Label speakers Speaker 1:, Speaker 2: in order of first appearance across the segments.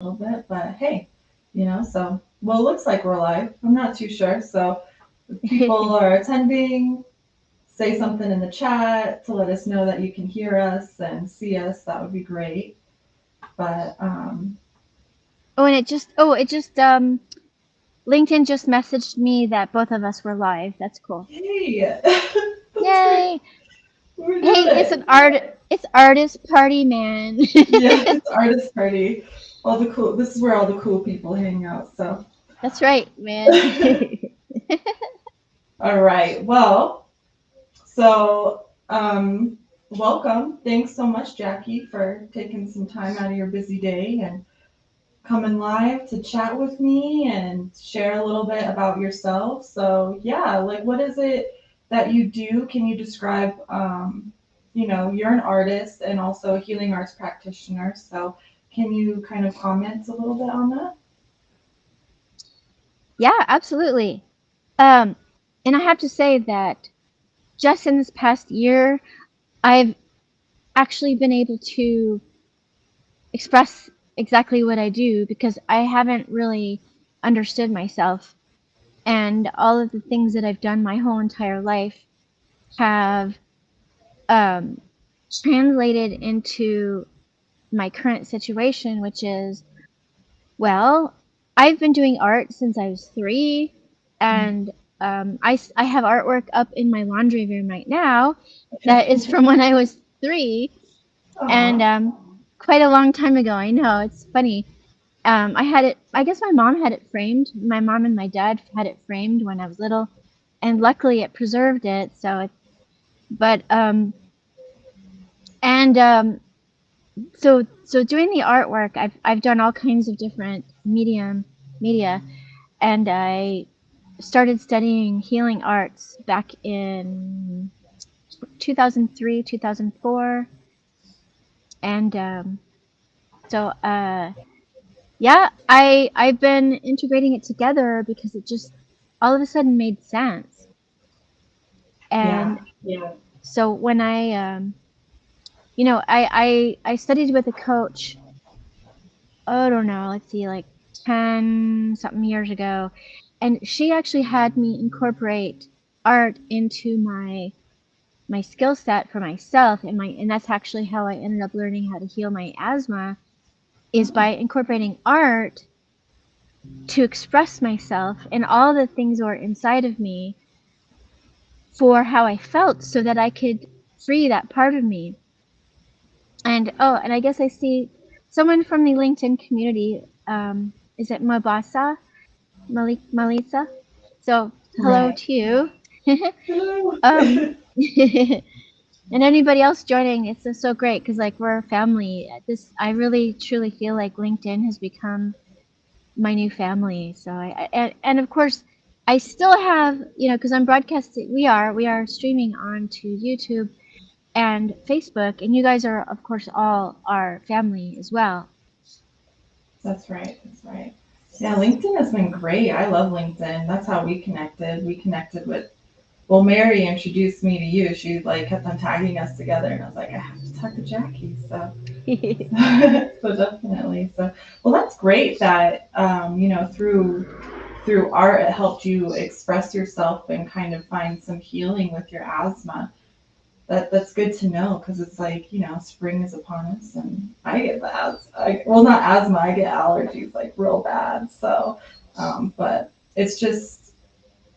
Speaker 1: little bit, but hey, so well, it looks like we're live. I'm not too sure. So if people are attending, say something in the chat to let us know that you can hear us and see us. That would be great. But
Speaker 2: Oh, and it just LinkedIn just messaged me that both of us were live. That's cool.
Speaker 1: hey, that's great.
Speaker 2: Yay!
Speaker 1: We're
Speaker 2: Hey,
Speaker 1: doing
Speaker 2: it's
Speaker 1: it.
Speaker 2: an art it's artist party, man.
Speaker 1: Yeah, it's artist party. All the cool. This is where all the cool people hang out. So.
Speaker 2: That's right, man.
Speaker 1: All right. Well, so welcome. Thanks so much, Jackie, for taking some time out of your busy day and coming live to chat with me and share a little bit about yourself. So, yeah, like what is it that you do? Can you describe, you're an artist and also a healing arts practitioner. So, can you kind of comment a little bit on that?
Speaker 2: Yeah, absolutely. Um, and I have to say that just in this past year, I've actually been able to express exactly what I do because I haven't really understood myself. And all of the things that I've done my whole entire life have um, translated into my current situation, which is, well, I've been doing art since I was 3, and I have artwork up in my laundry room right now that is from when I was 3, and
Speaker 1: Aw.
Speaker 2: quite a long time ago. I know, it's funny. I had it, I guess my mom had it framed. My mom and my dad had it framed when I was little, and luckily it preserved it. But, and so doing the artwork, I've done all kinds of different media, and I started studying healing arts back in 2003, 2004, and so yeah, I've been integrating it together because it just all of a sudden made sense.
Speaker 1: Yeah.
Speaker 2: And
Speaker 1: Yeah.
Speaker 2: so when I studied with a coach. I don't know, let's see, like 10 something years ago, and she actually had me incorporate art into my skill set for myself, and that's actually how I ended up learning how to heal my asthma, is
Speaker 1: Oh,
Speaker 2: by incorporating art to express myself and all the things that were inside of me for how I felt so that I could free that part of me. And oh, and I guess I see someone from the LinkedIn community. Is it Malitza? So hello
Speaker 1: right.
Speaker 2: to you.
Speaker 1: Hello.
Speaker 2: um, and anybody else joining, it's just so great because like we're a family. This I really truly feel like LinkedIn has become my new family. So and of course I still have, because I'm broadcasting. We are streaming onto YouTube and Facebook, and you guys are of course all our family as well.
Speaker 1: That's right. That's right. Yeah, LinkedIn has been great. I love LinkedIn. That's how we connected. We connected with, well, Mary introduced me to you. She like kept on tagging us together, and I was like, I have to talk to Jackie. So, so definitely. So, well, that's great that through art it helped you express yourself and kind of find some healing with your asthma. That's good to know because it's like spring is upon us and I get the well, not asthma, I get allergies like real bad. So but it's just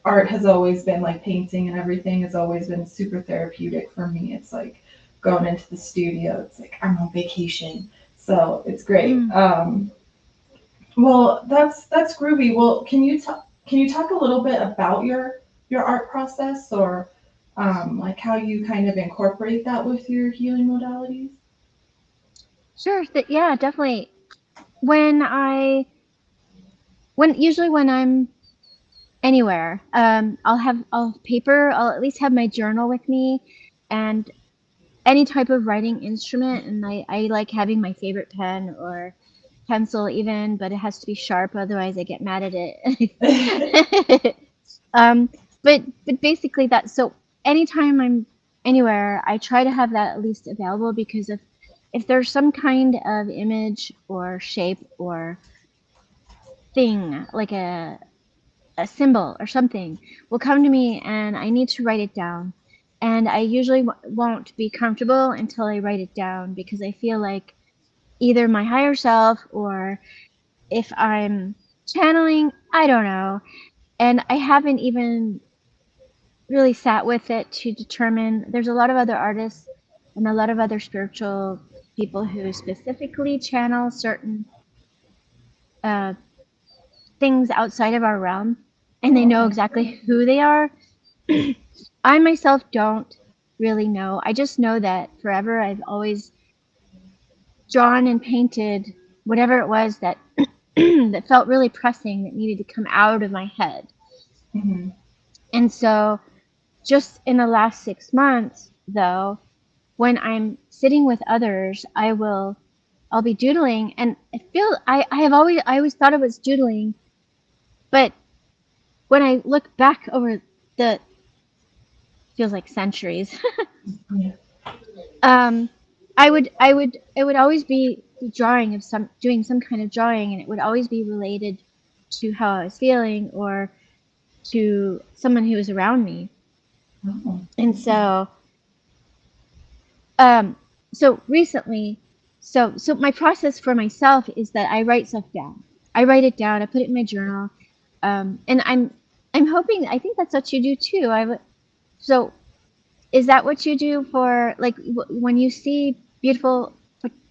Speaker 1: art has always been like painting and everything has always been super therapeutic for me. It's like going into the studio, it's like I'm on vacation. So it's great.
Speaker 2: Mm.
Speaker 1: Well, that's groovy. Well, can you talk a little bit about your art process or like how you kind of incorporate that with your healing modalities?
Speaker 2: Sure. Yeah, definitely. When I when usually when I'm anywhere, I'll have paper. I'll at least have my journal with me, and any type of writing instrument. And I like having my favorite pen or pencil even, but it has to be sharp, otherwise I get mad at it. um, but basically that. So anytime I'm anywhere, I try to have that at least available because if if there's some kind of image or shape or thing, like a symbol or something, will come to me and I need to write it down. And I usually won't be comfortable until I write it down because I feel like either my higher self or if I'm channeling, I don't know. And I haven't even really sat with it to determine. There's a lot of other artists and a lot of other spiritual people who specifically channel certain uh, things outside of our realm, and they know
Speaker 1: Oh,
Speaker 2: exactly who they are. I myself don't really know. I just know that forever I've always drawn and painted whatever it was that that felt really pressing that needed to come out of my head.
Speaker 1: hmm.
Speaker 2: And so just in the last 6 months though, when I'm sitting with others, I'll be doodling and I always thought it was doodling, but when I look back over the feels like centuries,
Speaker 1: Yeah.
Speaker 2: um, it would always be the drawing of doing some kind of drawing, and it would always be related to how I was feeling or to someone who was around me.
Speaker 1: Oh,
Speaker 2: And
Speaker 1: okay.
Speaker 2: um, so recently, so my process for myself is that I write stuff down. I write it down. I put it in my journal, and I'm hoping. I think that's what you do too. So is that what you do for like when you see beautiful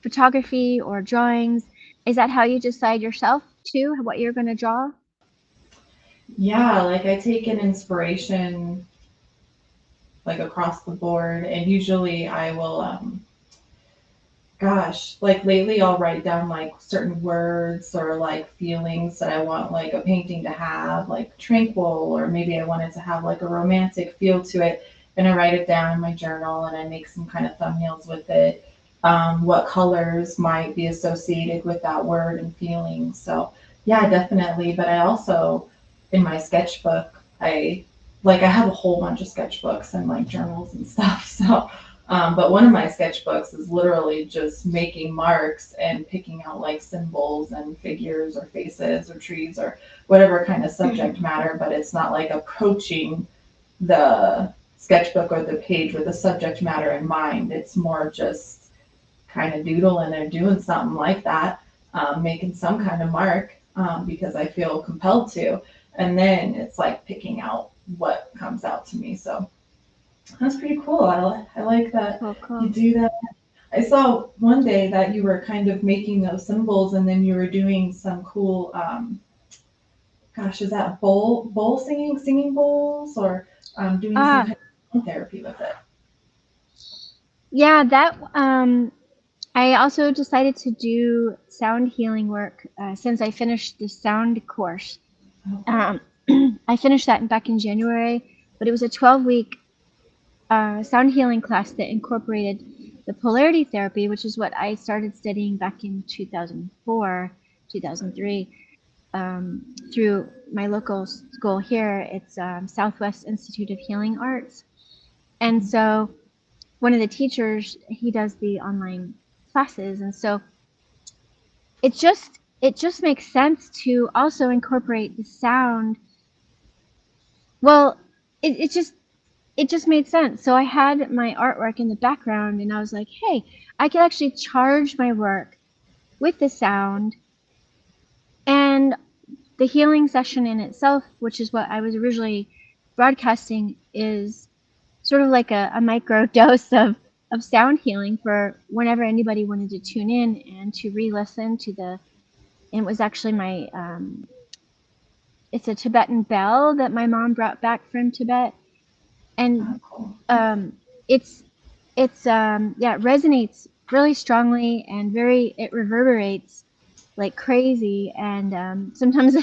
Speaker 2: photography or drawings? Is that how you decide yourself too what you're going to draw?
Speaker 1: Yeah, like I take an inspiration like across the board, and usually I will gosh, like lately I'll write down like certain words or like feelings that I want like a painting to have, like tranquil, or maybe I want it to have like a romantic feel to it. And I write it down in my journal and I make some kind of thumbnails with it. What colors might be associated with that word and feeling. So yeah, definitely. But I also, in my sketchbook, I have a whole bunch of sketchbooks and like journals and stuff. So but one of my sketchbooks is literally just making marks and picking out like symbols and figures or faces or trees or whatever kind of subject matter, but it's not like approaching the sketchbook or the page with the subject matter in mind. It's more just kind of doodling or doing something like that, making some kind of mark because I feel compelled to. And then it's like picking out what comes out to me. So that's pretty cool. I like that
Speaker 2: Cool,
Speaker 1: you
Speaker 2: cool.
Speaker 1: do that. I saw one day that you were kind of making those symbols and then you were doing some cool, gosh, is that bowl singing bowls, or doing some
Speaker 2: Ah,
Speaker 1: kind of sound therapy with it?
Speaker 2: yeah, that I also decided to do sound healing work since I finished the sound course.
Speaker 1: Oh, cool.
Speaker 2: Um, I finished that back in January, but it was a 12-week sound healing class that incorporated the polarity therapy, which is what I started studying back in 2004, 2003, through my local school here. It's Southwest Institute of Healing Arts. And so one of the teachers, he does the online classes. And so it just makes sense to also incorporate the sound. Well, it just made sense. So I had my artwork in the background and I was like, hey, I can actually charge my work with the sound, and the healing session in itself, which is what I was originally broadcasting, is sort of like a micro dose of sound healing for whenever anybody wanted to tune in and to re-listen to and it was actually it's a Tibetan bell that my mom brought back from Tibet. And
Speaker 1: Oh, cool.
Speaker 2: um, it's yeah, it resonates really strongly and it reverberates like crazy. And sometimes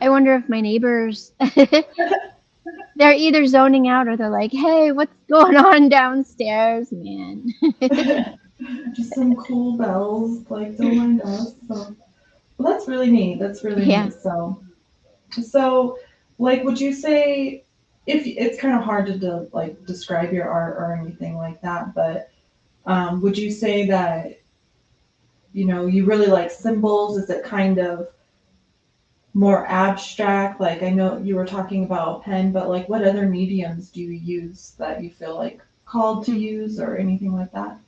Speaker 2: I wonder if my neighbors they're either zoning out or they're like, hey, what's going on downstairs, man?
Speaker 1: Just some cool bells, like don't mind us. So well, that's really neat. That's really
Speaker 2: Yeah.
Speaker 1: neat. So, like, would you say if it's kind of hard to like describe your art or anything like that, but would you say that? you really like symbols? Is it kind of more abstract? Like I know you were talking about a pen, but like what other mediums do you use that you feel like called to use or anything like that?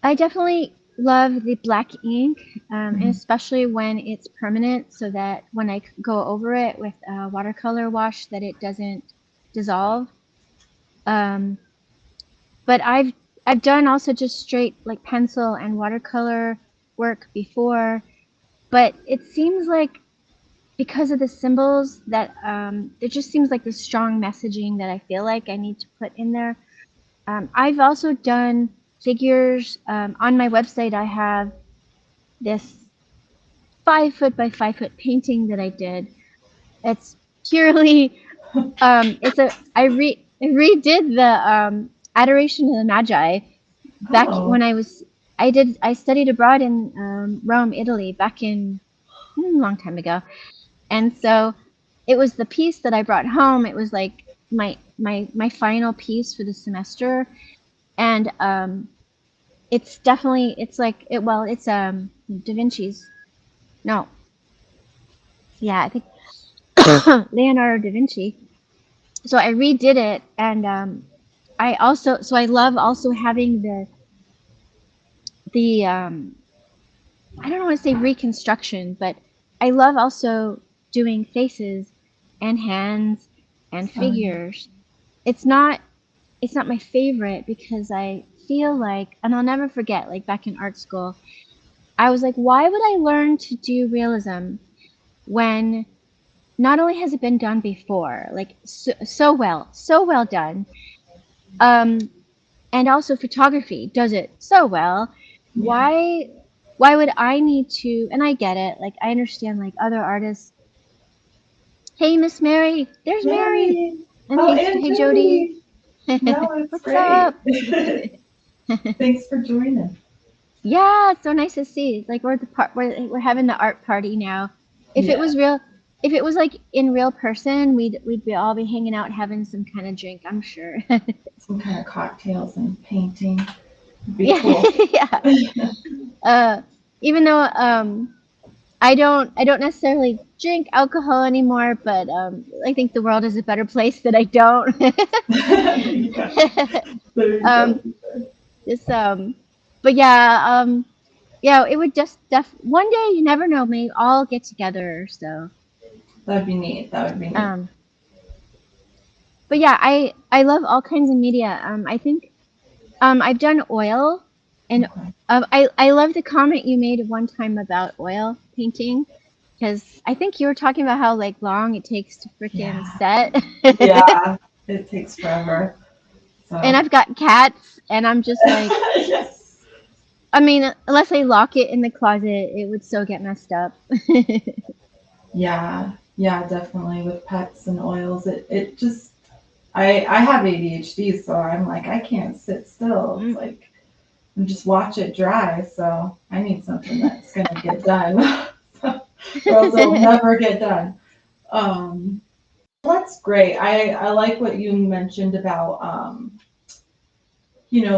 Speaker 2: I definitely love the black ink, and
Speaker 1: Mhm.
Speaker 2: especially when it's permanent, so that when I go over it with a watercolor wash, that it doesn't dissolve. Um, but I've done also just straight like pencil and watercolor work before, but it seems like because of the symbols that it just seems like the strong messaging that I feel like I need to put in there. I've also done figures. On my website, I have this 5 foot by 5 foot painting that I did. It's purely it's a I redid the Adoration of the Magi back
Speaker 1: Oh,
Speaker 2: when I studied abroad in Rome, Italy, back in a long time ago. And so it was the piece that I brought home. It was like my final piece for the semester, and it's definitely it's like it well it's Da Vinci's, no, yeah, I think Leonardo da Vinci. So I redid it, and I love also having the I don't want to say reconstruction, but I love also doing faces and hands and
Speaker 1: oh yeah.
Speaker 2: figures. It's not it's not my favorite because I feel like, and I'll never forget, like back in art school, I was like, why would I learn to do realism when not only has it been done before, like so well done, um, and also photography does it so well.
Speaker 1: Yeah.
Speaker 2: Why why would I need to? And I get it. Like I understand. Like other artists, hey Miss Mary, there's Mary,
Speaker 1: Yay!
Speaker 2: and
Speaker 1: Oh, and
Speaker 2: hey Jody,
Speaker 1: Jody. No, it's
Speaker 2: what's up?
Speaker 1: great. Thanks for joining.
Speaker 2: Yeah, it's so nice to see. Like we're having the art party now. If it
Speaker 1: Yeah,
Speaker 2: was real, if it was like in real person, we'd be all be hanging out having some kind of drink, I'm sure.
Speaker 1: some kind of cocktails and painting would be
Speaker 2: Yeah,
Speaker 1: cool.
Speaker 2: yeah. Uh, even though I don't necessarily drink alcohol anymore, but I think the world is a better place that I don't.
Speaker 1: Yeah, there you go.
Speaker 2: um, just but yeah, yeah, it would just one day you never know, maybe all get together. So
Speaker 1: That'd be neat. That would be neat.
Speaker 2: um, but yeah, I love all kinds of media. I think I've done oil, and
Speaker 1: Okay.
Speaker 2: I love the comment you made one time about oil painting, because I think you were talking about how like long it takes to freaking
Speaker 1: Yeah,
Speaker 2: set.
Speaker 1: yeah. It takes forever.
Speaker 2: And
Speaker 1: So,
Speaker 2: I've got cats, and I'm just like,
Speaker 1: yes.
Speaker 2: I mean, unless I lock it in the closet, it would still get messed up.
Speaker 1: Yeah, yeah, definitely with pets and oils. It just I have ADHD, so I'm like I can't sit still. It's
Speaker 2: Mm.
Speaker 1: like and just watch it dry. So I need something that's gonna get done, or else it'll never get done. Um, that's great. I like what you mentioned about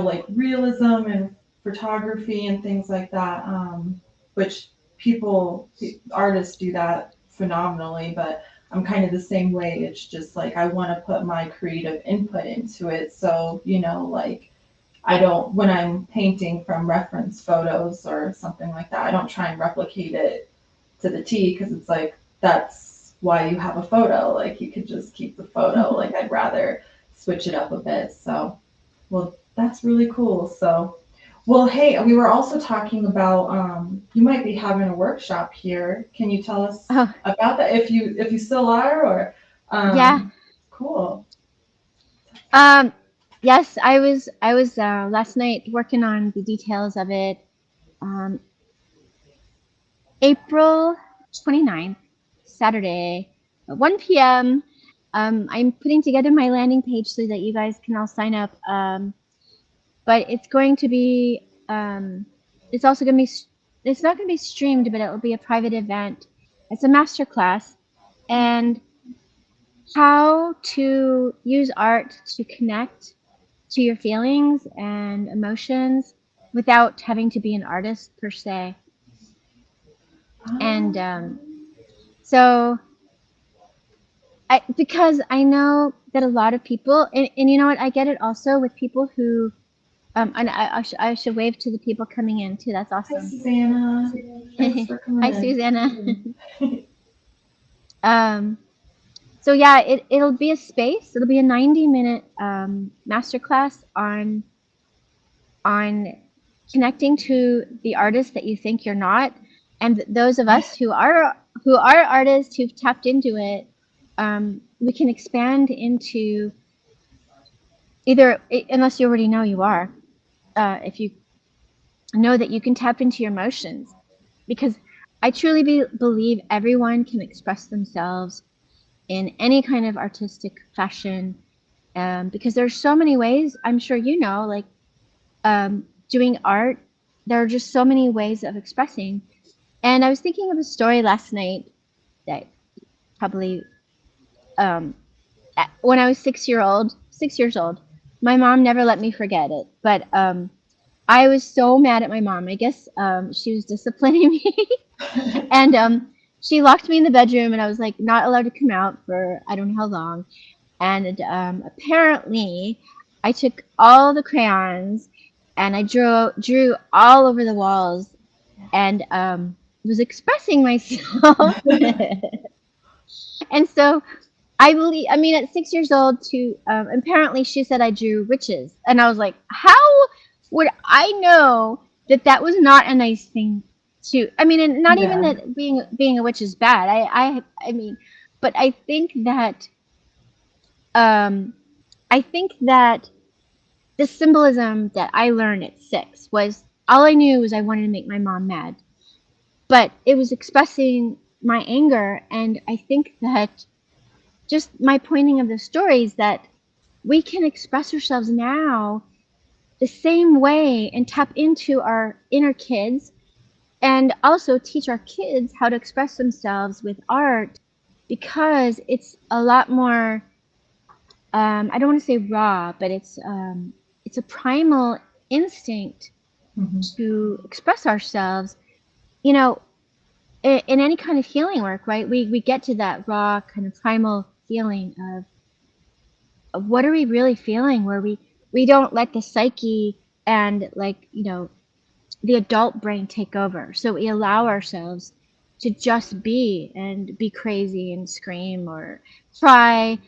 Speaker 1: like realism and photography and things like that. Which artists do that phenomenally, but I'm kind of the same way. It's just like I want to put my creative input into it. So, like I don't, when I'm painting from reference photos or something like that, I don't try and replicate it to the T because it's like, that's why you have a photo. Like you could just keep the photo. Like I'd rather switch it up a bit. So, well, that's really cool. So, well, hey, we were also talking about you might be having a workshop here. Can you tell us
Speaker 2: Oh,
Speaker 1: about that if you still are or
Speaker 2: yeah.
Speaker 1: cool.
Speaker 2: Um, yes, I was last night working on the details of it. Um, April 29th, Saturday, at 1 p.m. I'm putting together my landing page so that you guys can all sign up. But it's going to be, it's also going to be, it's not going to be streamed, but it will be a private event. It's a master class, and how to use art to connect to your feelings and emotions. without having to be an artist per se. And
Speaker 1: Um,
Speaker 2: so because I know that a lot of people, and you know what, I get it also with people who, and I should wave to the people coming in too. That's
Speaker 1: Hi,
Speaker 2: awesome.
Speaker 1: Susanna. Thanks for coming
Speaker 2: Hi,
Speaker 1: in.
Speaker 2: Susanna. um, so yeah, it'll be a space. It'll be a 90-minute masterclass on connecting to the artist that you think you're not, and those of us who are artists who've tapped into it. We can expand into either, unless you already know you are, if you know that you can tap into your emotions, because I truly believe everyone can express themselves in any kind of artistic fashion, because there's so many ways. I'm sure you know, like, doing art, there are just so many ways of expressing. And I was thinking of a story last night that probably, um, when I was 6 years old, my mom never let me forget it. But I was so mad at my mom. I guess she was disciplining me, and she locked me in the bedroom, and I was like not allowed to come out for I don't know how long. And apparently, I took all the crayons and I drew all over the walls, and was expressing myself. And so I believe, I mean, at 6 years old, to apparently she said I drew witches, and I was like, how would I know that that was not a nice thing to? I mean, and not even
Speaker 1: Yeah.
Speaker 2: that being a witch is bad. I mean, but um, I think that the symbolism that I learned at 6 was all I knew was I wanted to make my mom mad, but it was expressing my anger, and I think that just my pointing of the stories that we can express ourselves now the same way and tap into our inner kids, and also teach our kids how to express themselves with art, because it's a lot more, I don't want to say raw, but it's a primal instinct
Speaker 1: Mhm.
Speaker 2: to express ourselves, you know, in any kind of healing work, right? We get to that raw kind of primal feeling of what are we really feeling, where we don't let the psyche and, like, the adult brain take over. So we allow ourselves to just be and be crazy and scream or cry,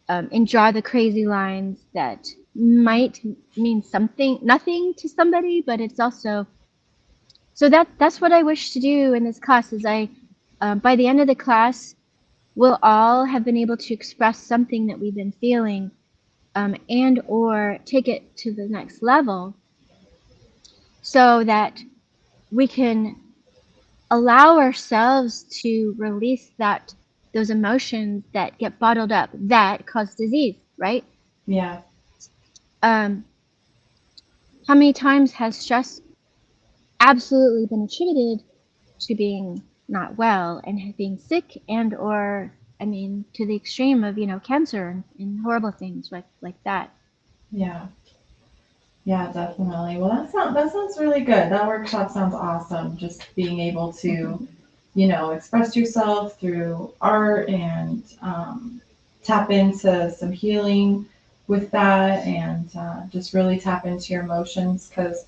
Speaker 2: and draw the crazy lines that might mean something, nothing to somebody, but it's also, so that's what I wish to do in this class. Is by the end of the class, we'll all have been able to express something that we've been feeling, and or take it to the next level, so that we can allow ourselves to release those emotions that get bottled up that cause disease, right?
Speaker 1: Yeah.
Speaker 2: um, how many times has stress absolutely been attributed to being not well and being sick, and or, I mean, to the extreme of cancer and horrible things like that.
Speaker 1: Yeah. Yeah, definitely. Well, that sounds really good. That workshop sounds awesome. Just being able to, express yourself through art and tap into some healing with that, and just really tap into your emotions. Because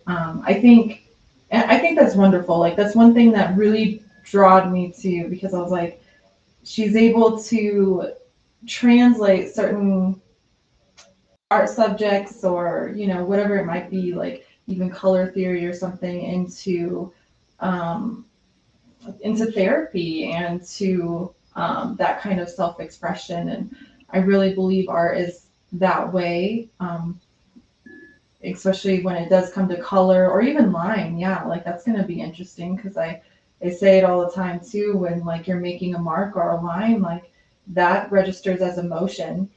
Speaker 1: I think that's wonderful. Like that's one thing that really drawed me to, because I was like, she's able to translate certain art subjects, or whatever it might be, like even color theory or something, um, into therapy and to that kind of self-expression. And I really believe art is that way, especially when it does come to color or even line. Yeah, like that's going to be interesting, because I say it all the time too, when like you're making a mark or a line, like that registers as emotion.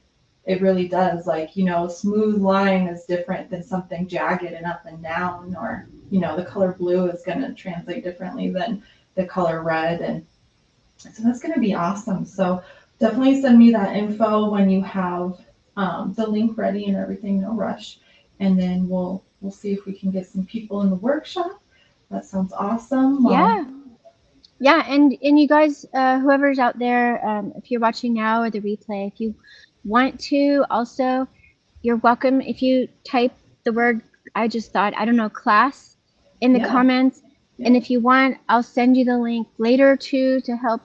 Speaker 1: It really does. Like, smooth line is different than something jagged and up and down, or, the color blue is going to translate differently than the color red. And so that's going to be awesome. So definitely send me that info when you have the link ready and everything, no rush. And then we'll we'll see if we can get some people in the workshop. That sounds awesome. Well,
Speaker 2: Yeah. Yeah, and you guys, whoever's out there, if you're watching now or the replay, if you want to also, you're welcome. If you type the word, I just thought, I don't know, class in the
Speaker 1: yeah,
Speaker 2: comments,
Speaker 1: yeah,
Speaker 2: and if you want, I'll send you the link later too to help.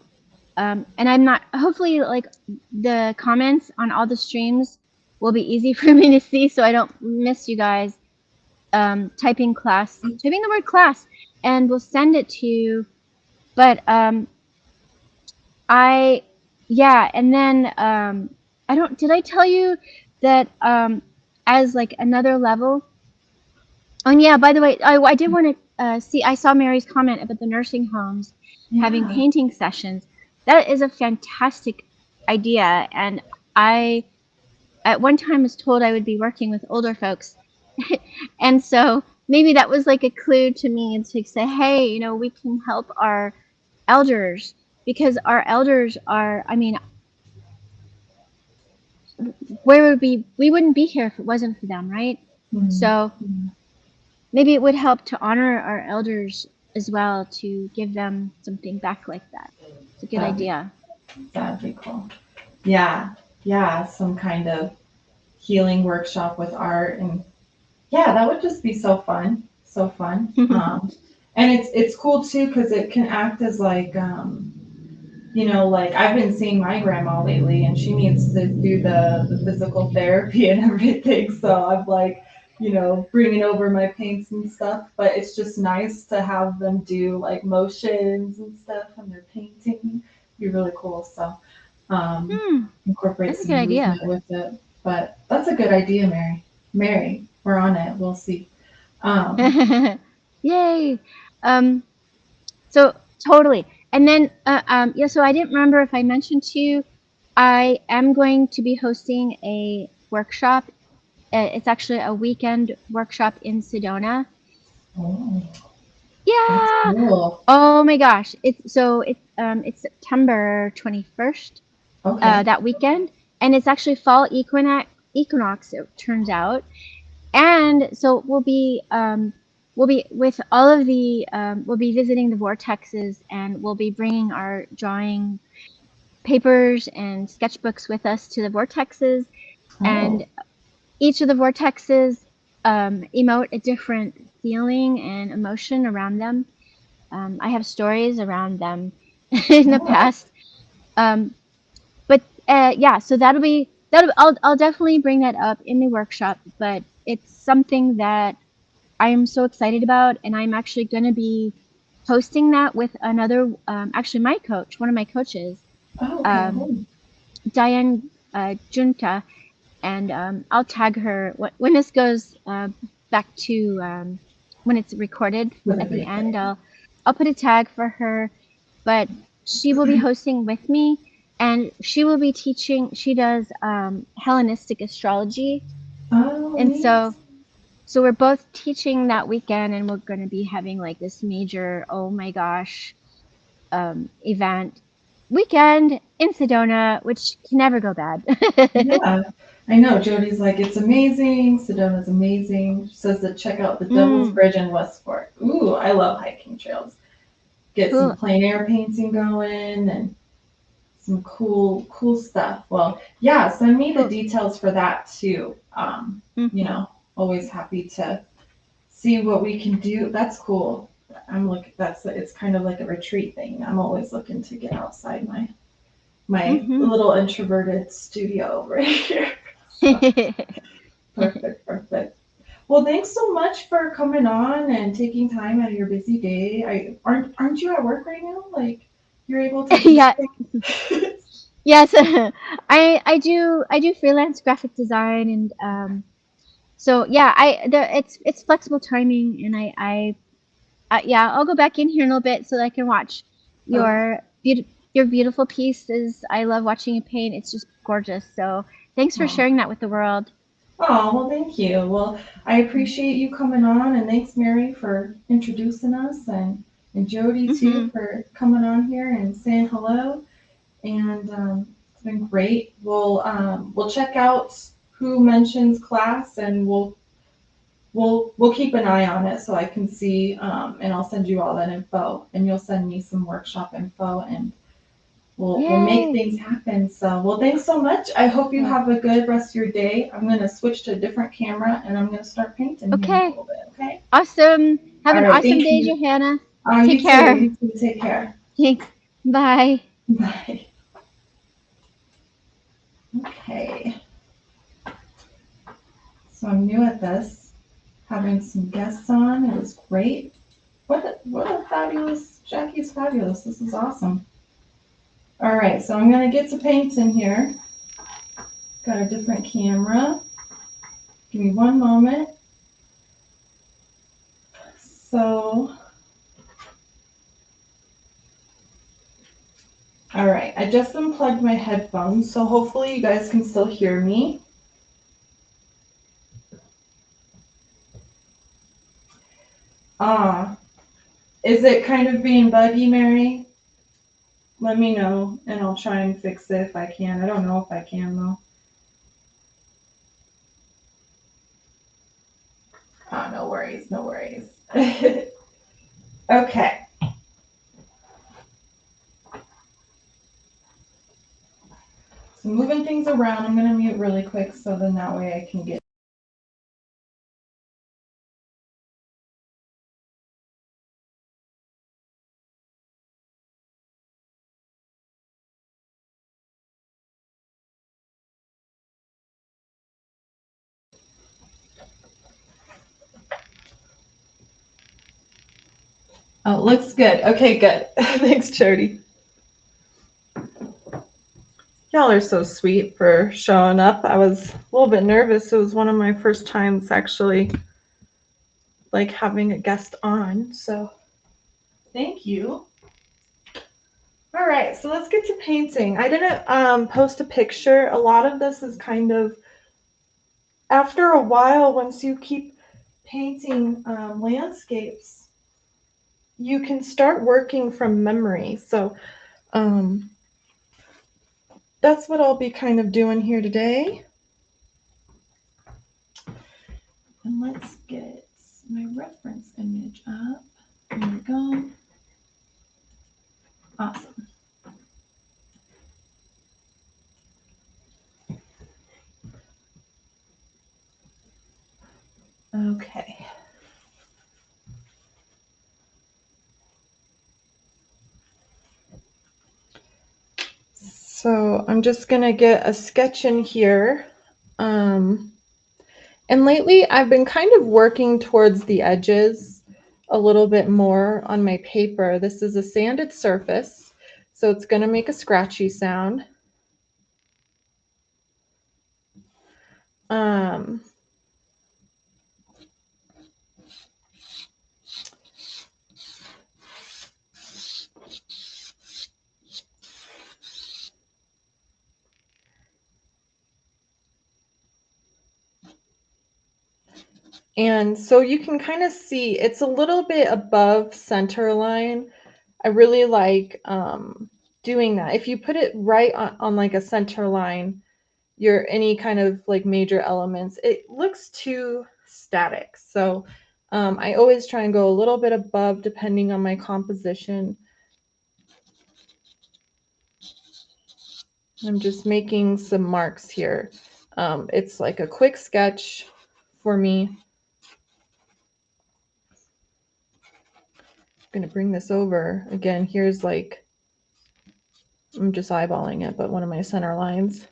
Speaker 2: And I'm not, hopefully, like the comments on all the streams will be easy for me to see, so I don't miss you guys. Typing the word class, and we'll send it to you. But I yeah, and then I don't did I tell you that as like another level? Oh, and yeah, by the way, I did want to see I saw Mary's comment about the nursing homes having
Speaker 1: yeah.
Speaker 2: painting sessions. That is a fantastic idea, and I at one time was told I would be working with older folks. And so maybe that was like a clue to me to say, hey, we can help our elders, because our elders are, I mean, where would we wouldn't be here if it wasn't for them, right?
Speaker 1: Mm,
Speaker 2: So
Speaker 1: mm,
Speaker 2: maybe it would help to honor our elders as well, to give them something back like that. It's a good
Speaker 1: that'd be
Speaker 2: idea.
Speaker 1: that'd be cool. Yeah, yeah. Some kind of healing workshop with art, and yeah, that would just be so fun, so fun. And it's cool too because it can act as like like I've been seeing my grandma lately, and she needs to do the physical therapy and everything. So I'm like, bringing over my paints and stuff. But it's just nice to have them do like motions and stuff when they're painting. Be really cool. So
Speaker 2: Hmm,
Speaker 1: incorporate
Speaker 2: that's a good
Speaker 1: some
Speaker 2: idea.
Speaker 1: movement with it. But that's a good idea, Mary. Mary, we're on it. We'll see. Um,
Speaker 2: Yay. Um, so totally. And then, yeah, so I didn't remember if I mentioned to you, I am going to be hosting a workshop. It's actually a weekend workshop in Sedona.
Speaker 1: oh, that's
Speaker 2: Yeah.
Speaker 1: cool.
Speaker 2: Oh my gosh. It's September 21st,
Speaker 1: Okay.
Speaker 2: that weekend, and it's actually fall equinox, it turns out. And so we'll be with all of the we'll be visiting the vortexes, and we'll be bringing our drawing papers and sketchbooks with us to the vortexes,
Speaker 1: Oh,
Speaker 2: and each of the vortexes emote a different feeling and emotion around them. I have stories around them in the
Speaker 1: oh,
Speaker 2: past. Um, but yeah, so I'll definitely bring that up in the workshop. But it's something that I'm so excited about, and I'm actually going to be hosting that with another, actually my coach, one of my coaches,
Speaker 1: oh, okay.
Speaker 2: um, Diane Junta, and I'll tag her when this goes back to when it's recorded
Speaker 1: For the
Speaker 2: at the end.
Speaker 1: replay.
Speaker 2: I'll put a tag for her, but she will be hosting with me, and she will be teaching. She does Hellenistic astrology,
Speaker 1: Oh,
Speaker 2: and
Speaker 1: neat.
Speaker 2: so we're both teaching that weekend, and we're going to be having like this major, oh my gosh, event weekend in Sedona, which can never go bad.
Speaker 1: Yeah, I know. Jody's like, it's amazing. Sedona's amazing. She says to check out the Devil's
Speaker 2: Mm,
Speaker 1: Bridge in Westport. Ooh, I love hiking trails. Get some
Speaker 2: cool.
Speaker 1: plein air painting going and some cool stuff. Well, yeah, send me the
Speaker 2: Cool.
Speaker 1: details for that too.
Speaker 2: Hmm.
Speaker 1: Always happy to see what we can do. That's cool. It's kind of like a retreat thing. I'm always looking to get outside my
Speaker 2: Hmm.
Speaker 1: little introverted studio over here. So perfect, perfect. Well, thanks so much for coming on and taking time out of your busy day. Aren't you at work right now? Like you're able to do
Speaker 2: Yeah.
Speaker 1: things.
Speaker 2: Yes. I do freelance graphic design, and so yeah, it's flexible timing, and yeah, I'll go back in here in a little bit so that I can watch
Speaker 1: Okay.
Speaker 2: your beautiful pieces. I love watching you paint. It's just gorgeous. So thanks for
Speaker 1: Oh.
Speaker 2: sharing that with the world.
Speaker 1: Oh, well, thank you. Well, I appreciate you coming on, and thanks, Mary, for introducing us, and Jody too
Speaker 2: Hmm.
Speaker 1: for coming on here and saying hello. And it's been great. We'll check out who mentions class, and we'll we'll keep an eye on it so I can see, and I'll send you all that info, and you'll send me some workshop info, and we'll make
Speaker 2: Yay.
Speaker 1: things happen. So, well, thanks so much. I hope you
Speaker 2: Yeah.
Speaker 1: have a good rest of your day. I'm gonna switch to a different camera, and I'm gonna start painting here in a
Speaker 2: Okay.
Speaker 1: little bit. Okay.
Speaker 2: Awesome. Have
Speaker 1: All
Speaker 2: an
Speaker 1: right.
Speaker 2: awesome
Speaker 1: Thank
Speaker 2: day,
Speaker 1: you.
Speaker 2: Johanna. Take
Speaker 1: You too.
Speaker 2: care.
Speaker 1: You too. Take care.
Speaker 2: Thanks. Bye.
Speaker 1: Bye. Okay. So I'm new at this, having some guests on. It was great. What a fabulous, Jackie's fabulous. This is awesome. All right, so I'm gonna get to painting here. Got a different camera. Give me one moment. So, all right, I just unplugged my headphones, so hopefully you guys can still hear me. Ah, is it kind of being buggy, Mary? Let me know, and I'll try and fix it if I can. I don't know if I can, though. Oh, no worries, no worries. Okay. So moving things around, I'm gonna mute really quick so then that way I can get. Oh, looks good. Okay, good. Thanks, Jody. Y'all are so sweet for showing up. I was a little bit nervous. It was one of my first times actually like having a guest on. So thank you. All right, so let's get to painting. I didn't post a picture. A lot of this is kind of after a while, once you keep painting landscapes, you can start working from memory. So that's what I'll be kind of doing here today. And let's get my reference image up. There we go. Awesome. Okay. So I'm just going to get a sketch in here. And lately I've been kind of working towards the edges a little bit more on my paper. This is a sanded surface, so it's going to make a scratchy sound. And so you can kind of see it's a little bit above center line. I really like doing that. If you put it right on like a center line, your any kind of like major elements, it looks too static. So I always try and go a little bit above depending on my composition. I'm just making some marks here. It's like a quick sketch for me. I'm going to bring this over. Again, here's like, I'm just eyeballing it, but one of my center lines.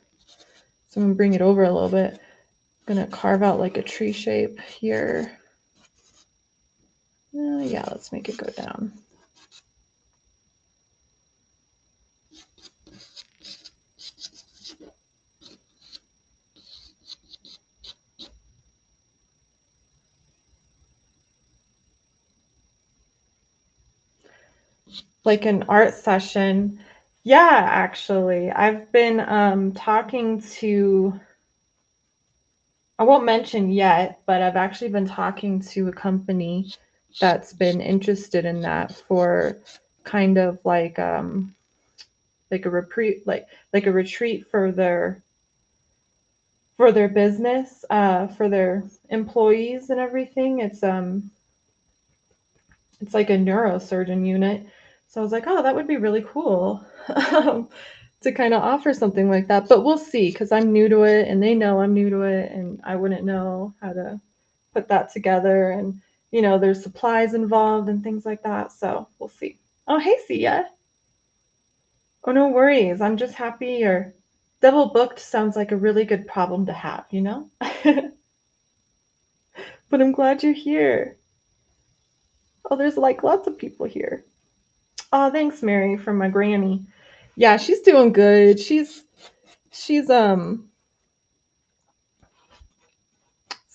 Speaker 1: So I'm going to bring it over a little bit. I'm going to carve out like a tree shape here. Yeah, let's make it go down. Like an art session. Yeah, actually, I've been talking to, I won't mention yet, but I've actually been talking to a company that's been interested in that for kind of like a retreat, like a retreat for for their business, for their employees and everything. It's like a neurosurgeon unit. So I was like, oh, that would be really cool to kind of offer something like that. But we'll see, because I'm new to it and they know I'm new to it and I wouldn't know how to put that together. And, there's supplies involved and things like that. So we'll see. Oh, hey, Sia. Oh, no worries. I'm just happy, or double booked sounds like a really good problem to have, But I'm glad you're here. Oh, there's like lots of people here. Oh, thanks, Mary, from my granny. Yeah, she's doing good. She's sorry,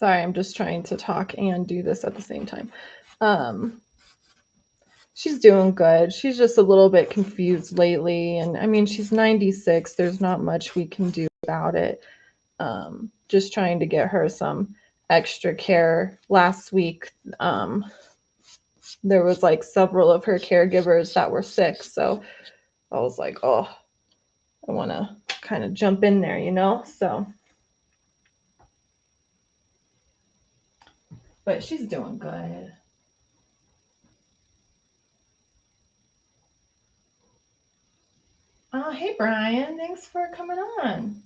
Speaker 1: I'm just trying to talk and do this at the same time. Um she's doing good. She's just a little bit confused lately, and I mean, she's 96. There's not much we can do about it. Just trying to get her some extra care. Last week, there was like several of her caregivers that were sick, so I was like, oh, I want to kind of jump in there, So, but she's doing good. Oh, hey, Brian. Thanks for coming on.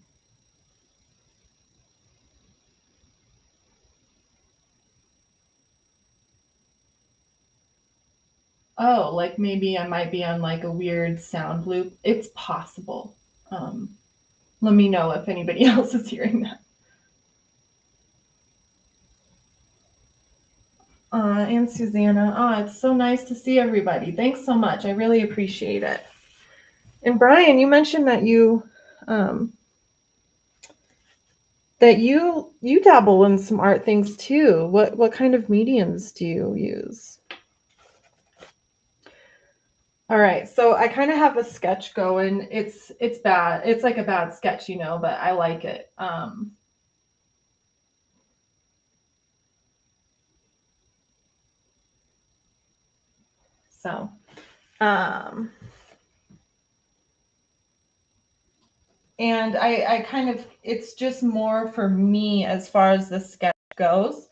Speaker 1: Oh, like maybe I might be on like a weird sound loop. It's possible. Um, Let me know if anybody else is hearing that. And Susanna. Oh, it's so nice to see everybody. Thanks so much. I really appreciate it. And Brian, you mentioned um, that you dabble in some art things too. What kind of mediums do you use? All right, so I kind of have a sketch going. It's bad. It's like a bad sketch, but I like it. So, um, and I kind of, it's just more for me as far as the sketch goes,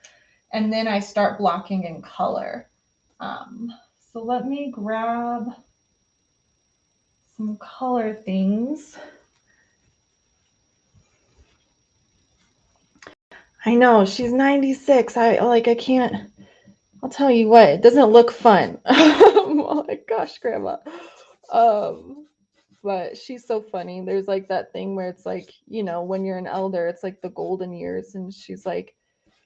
Speaker 1: and then I start blocking in color. So let me grab some color things. I know she's 96. I can't. I'll tell you what, it doesn't look fun. Oh my gosh, grandma. Um, but she's so funny. There's like that thing where it's like, when you're an elder, it's like the golden years, and she's like,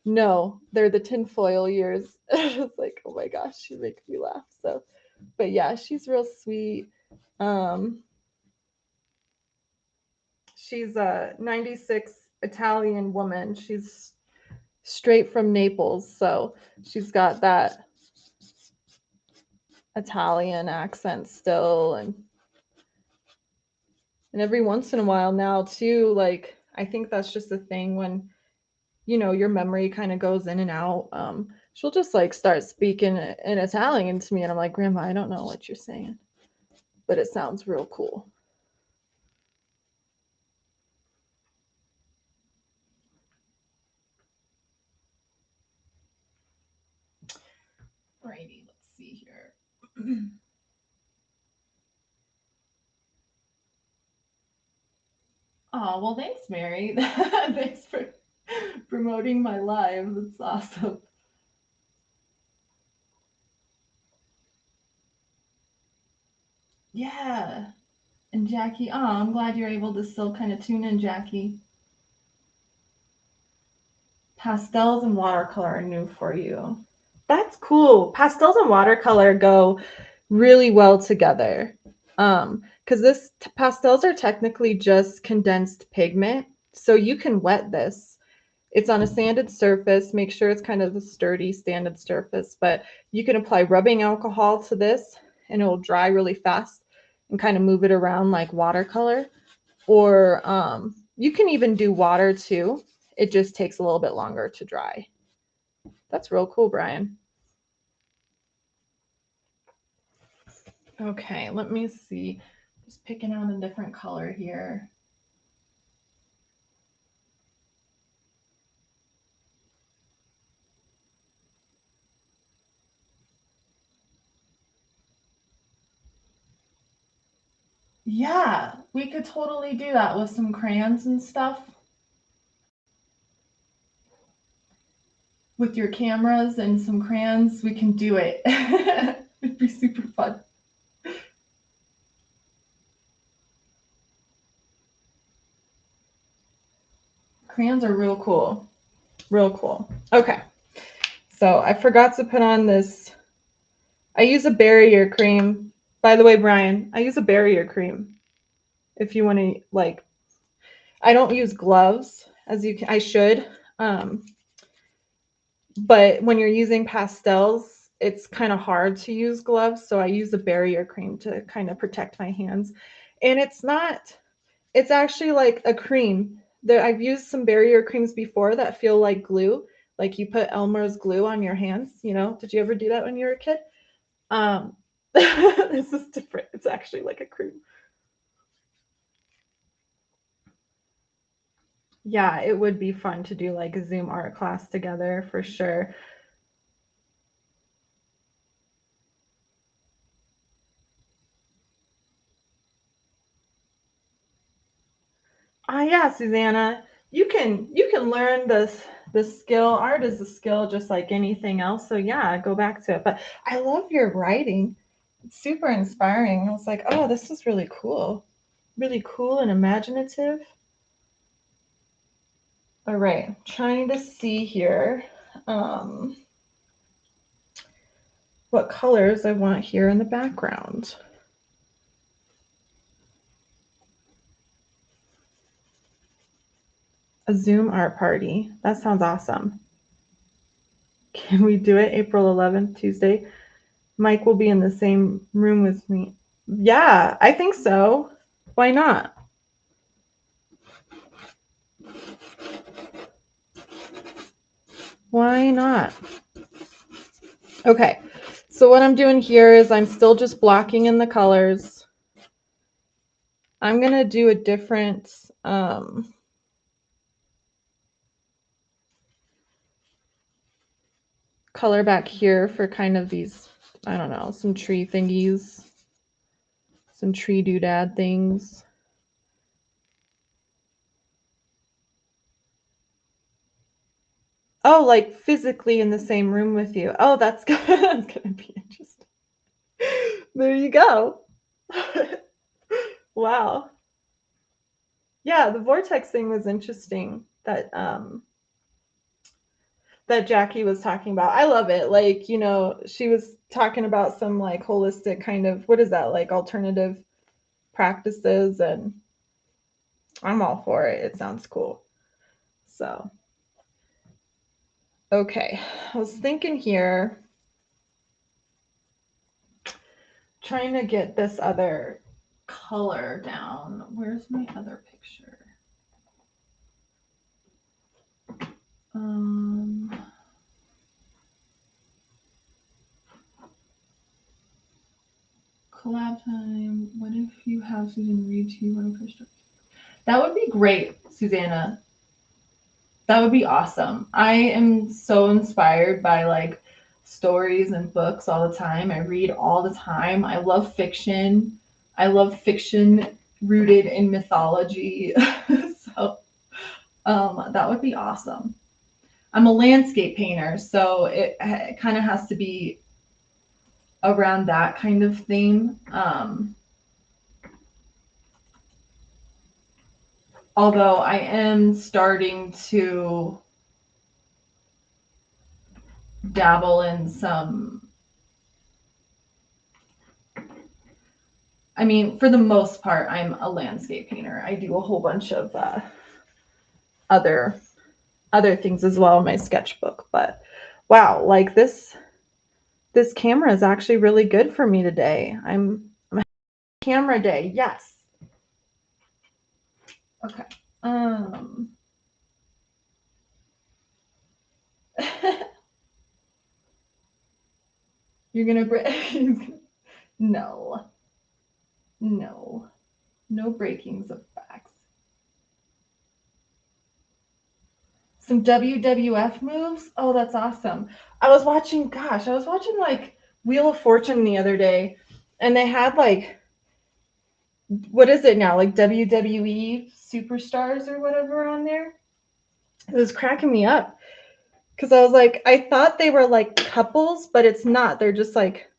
Speaker 1: no, they're the tinfoil years. It's like, oh my gosh, she makes me laugh. So, but yeah, she's real sweet. Um, she's a 96 Italian woman. She's straight from Naples, so she's got that Italian accent still, and every once in a while now too, like I think that's just a thing when your memory kind of goes in and out. She'll just like start speaking in Italian to me, and I'm like, Grandma, I don't know what you're saying, but it sounds real cool. Righty, let's see here. Oh, well, thanks, Mary. Thanks for promoting my live. That's awesome. Yeah. And Jackie, oh, I'm glad you're able to still kind of tune in, Jackie. Pastels and watercolor are new for you. That's cool. Pastels and watercolor go really well together. Because pastels are technically just condensed pigment, so you can wet this. It's on a sanded surface. Make sure it's kind of a sturdy sanded surface, but you can apply rubbing alcohol to this and it will dry really fast and kind of move it around like watercolor. Or you can even do water too. It just takes a little bit longer to dry. That's real cool, Brian. Okay, let me see. Just picking out a different color here. Yeah, we could totally do that with some crayons and stuff. With your cameras and some crayons, we can do it. It'd be super fun. Crayons are real cool. Real cool. Okay. So I forgot to put on this. I use a barrier cream. By the way, Brian, I use a barrier cream. If you want to, like, I don't use gloves as you can, I should. Um, but when you're using pastels, it's kind of hard to use gloves. So I use a barrier cream to kind of protect my hands. And it's not, it's actually like a cream. There, I've used some barrier creams before that feel like glue. Like you put Elmer's glue on your hands, you know? Did you ever do that when you were a kid? This is different. It's actually like a cream. Yeah, it would be fun to do like a Zoom art class together for sure. Ah, yeah, Susanna, you can learn this skill. Art is a skill just like anything else. So yeah, go back to it. But I love your writing. It's super inspiring. I was like, oh, this is really cool and imaginative. All right, trying to see here um, what colors I want here in the background. A Zoom art party. That sounds awesome. Can we do it April 11th, Tuesday? Mike will be in the same room with me. Yeah, I think so. Why not? Why not? Okay, so what I'm doing here is I'm still just blocking in the colors. I'm going to do a different color back here for kind of these, I don't know, some tree thingies, some tree doodad things. Oh, like physically in the same room with you. Oh, that's good. That's going to be interesting. There you go. Wow. Yeah, the vortex thing was interesting that Jackie was talking about. I love it. Like, you know, she was talking about some like holistic kind of, what is that, like alternative practices, and I'm all for it. It sounds cool. So, okay. I was thinking here, trying to get this other color down. Where's my other picture? Um, collab time. What if you have Susan read to you one of her stories? That would be great, Susanna. That would be awesome. I am so inspired by like stories and books all the time. I read all the time. I love fiction. I love fiction rooted in mythology. So that would be awesome. I'm a landscape painter, so it kind of has to be around that kind of theme. Although I am starting to dabble in some, I mean, for the most part, I'm a landscape painter. I do a whole bunch of other other things as well in my sketchbook. But wow, like this camera is actually really good for me today. I'm a camera day. Yes. Okay. Um. You're gonna break. No, no, no breakings of facts. Some WWF moves. Oh, that's awesome. I was watching like Wheel of Fortune the other day, and they had like what is it now? Like WWE superstars or whatever on there. It was cracking me up because I was like, I thought they were like couples, but it's not. They're just like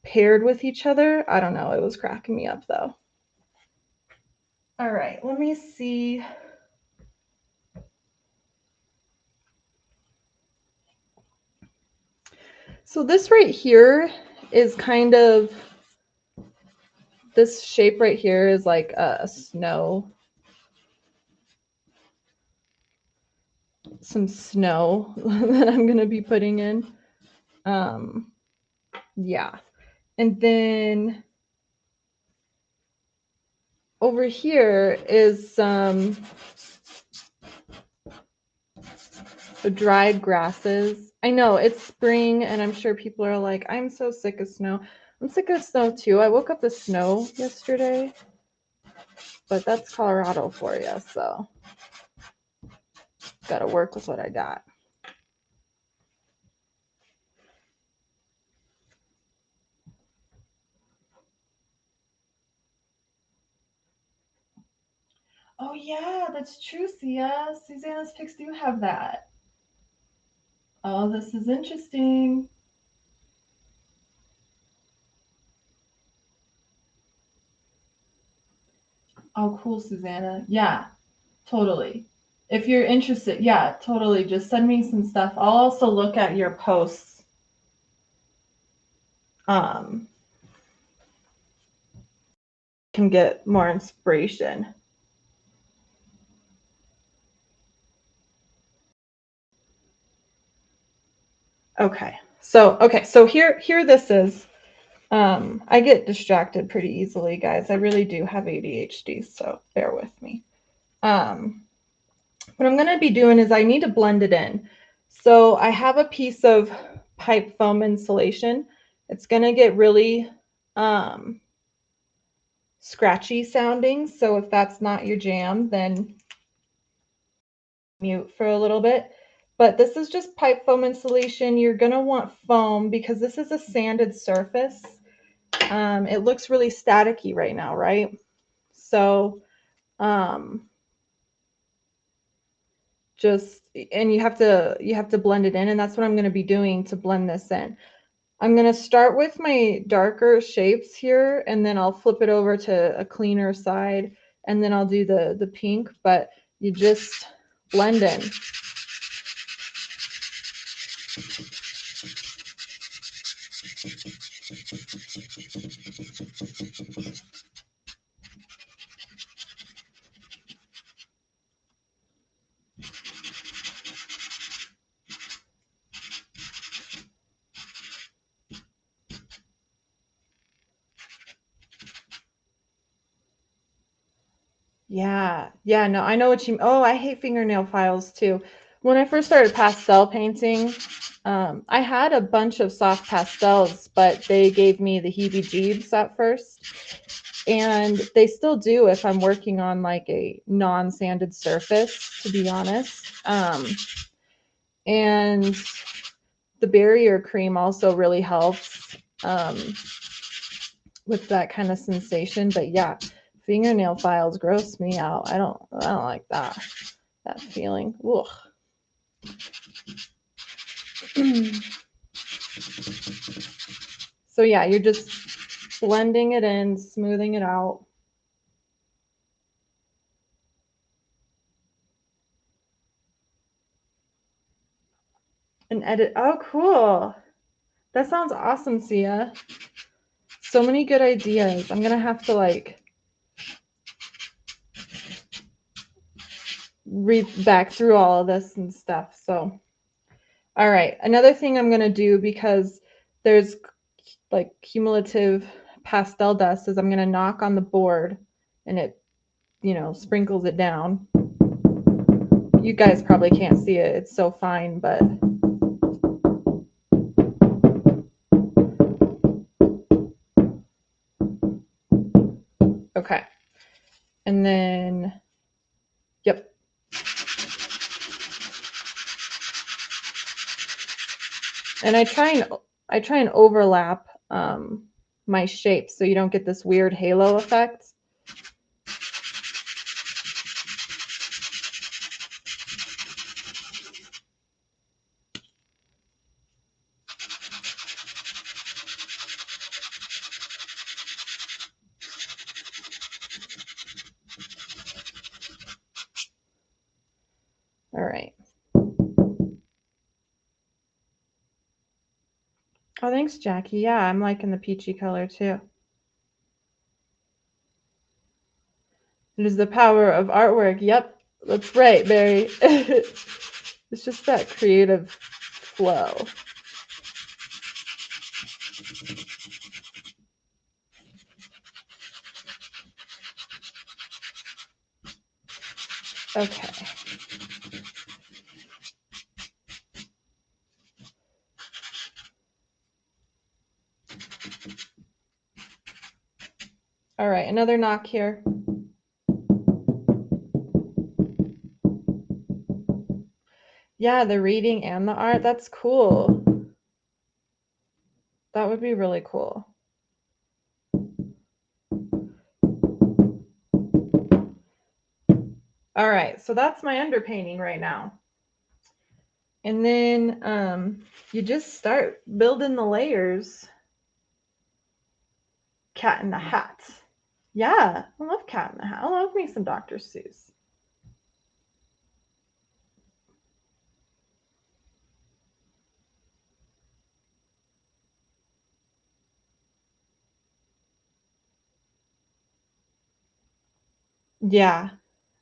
Speaker 1: paired with each other. I don't know. It was cracking me up though. All right, let me see. So this right here is kind of, this shape right here is like a snow, some snow that I'm going to be putting in. Yeah. And then over here is some dried grasses. I know it's spring and I'm sure people are like, I'm so sick of snow. I'm sick of snow too. I woke up to snow yesterday, but that's Colorado for you. So got to work with what I got. Oh yeah, that's true, Sia. Susanna's picks do have that. Oh, this is interesting. Oh, cool, Susanna. Yeah, totally. If you're interested, yeah, totally. Just send me some stuff. I'll also look at your posts. Can get more inspiration. Okay. So here this is. I get distracted pretty easily, guys. I really do have ADHD, so bear with me. What I'm going to be doing is I need to blend it in. So I have a piece of pipe foam insulation. It's going to get really scratchy sounding. So if that's not your jam, then mute for a little bit. But this is just pipe foam insulation. You're going to want foam because this is a sanded surface. It looks really staticky right now, right? So just, and you have to blend it in, and that's what I'm going to be doing to blend this in. I'm going to start with my darker shapes here, and then I'll flip it over to a cleaner side, and then I'll do the pink, but you just blend in. Yeah, no, I know what you, oh, I hate fingernail files too. When I first started pastel painting, I had a bunch of soft pastels, but they gave me the heebie-jeebs at first. And they still do if I'm working on like a non-sanded surface, to be honest. And the barrier cream also really helps with that kind of sensation. But yeah, fingernail files gross me out. I don't like that feeling. Ugh. So yeah, you're just blending it in, smoothing it out. And edit. Oh, cool. That sounds awesome, Sia. So many good ideas. I'm going to have to like read back through all of this and stuff. So, all right. Another thing I'm going to do, because there's like cumulative pastel dust, is I'm going to knock on the board and it, sprinkles it down. You guys probably can't see it. It's so fine, but okay. And then, yep. And I try and overlap my shapes so you don't get this weird halo effect. Thanks, Jackie. Yeah, I'm liking the peachy color too. It is the power of artwork. Yep, that's right, Barry. It's just that creative flow. Okay. All right, another knock here. Yeah, the reading and the art, that's cool. That would be really cool. All right, so that's my underpainting right now. And then you just start building the layers. Cat in the Hat. Yeah, I love Cat in the Hat. I love me some Dr. Seuss. Yeah, and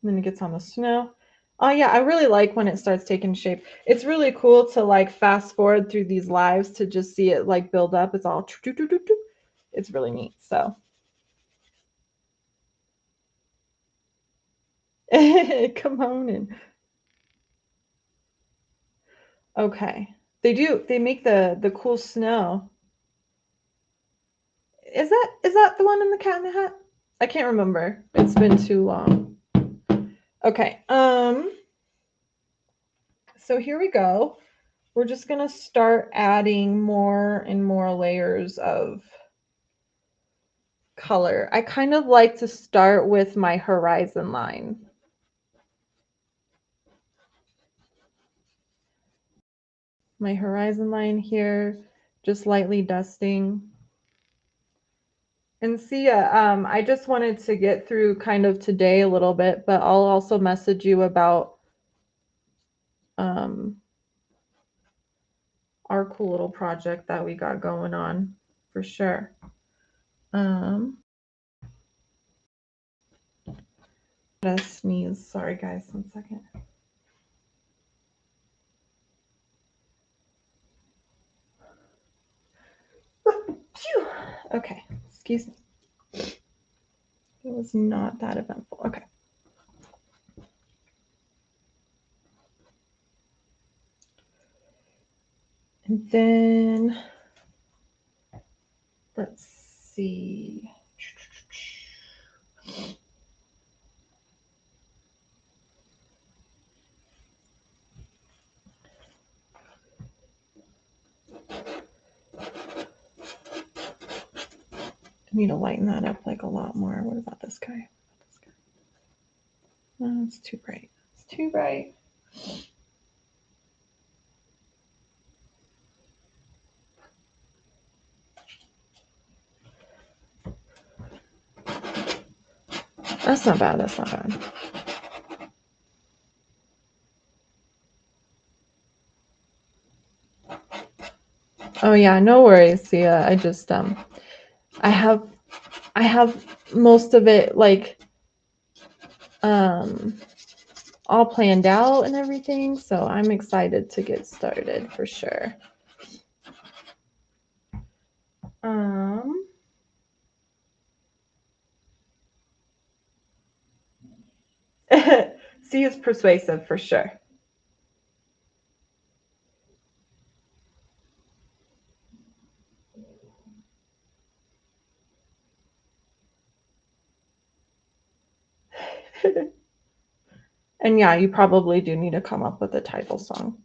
Speaker 1: then it gets on the snow. Oh yeah, I really like when it starts taking shape. It's really cool to like fast forward through these lives to just see it like build up. It's all it's really neat. So come on in. Okay. They make the cool snow. Is that the one in the Cat in the Hat? I can't remember. It's been too long. Okay. So here we go. We're just going to start adding more and more layers of color. I kind of like to start with my horizon line. My horizon line here, just lightly dusting. And see, I just wanted to get through kind of today a little bit, but I'll also message you about our cool little project that we got going on for sure. Gotta sneeze. Sorry, guys. 1 second. Okay, excuse me. It was not that eventful. Okay. And then let's see. I need to lighten that up like a lot more. What about this guy? No, it's too bright. It's too bright. That's not bad. That's not bad. Oh yeah, no worries, Sia. I just I have most of it like all planned out and everything, so I'm excited to get started for sure. C is persuasive for sure. And yeah, you probably do need to come up with a title song.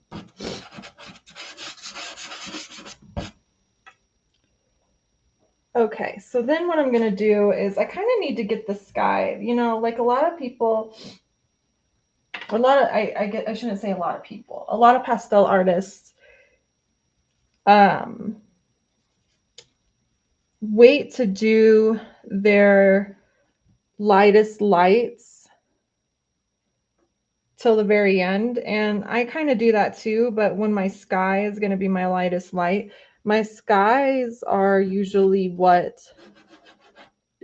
Speaker 1: Okay, so then what I'm going to do is I kind of need to get the sky, you know, like a lot of people, I shouldn't say a lot of people, a lot of pastel artists wait to do their lightest lights till the very end. And I kind of do that too, but when my sky is going to be my lightest light, My skies are usually what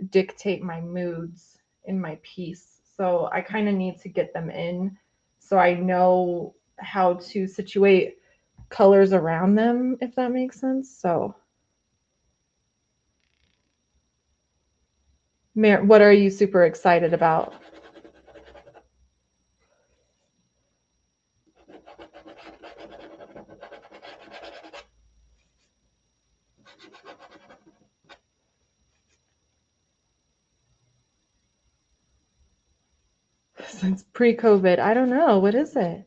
Speaker 1: dictate my moods in my piece. So I kind of need to get them in so I know how to situate colors around them, if that makes sense. So, what are you super excited about? Since pre-COVID, I don't know. What is it?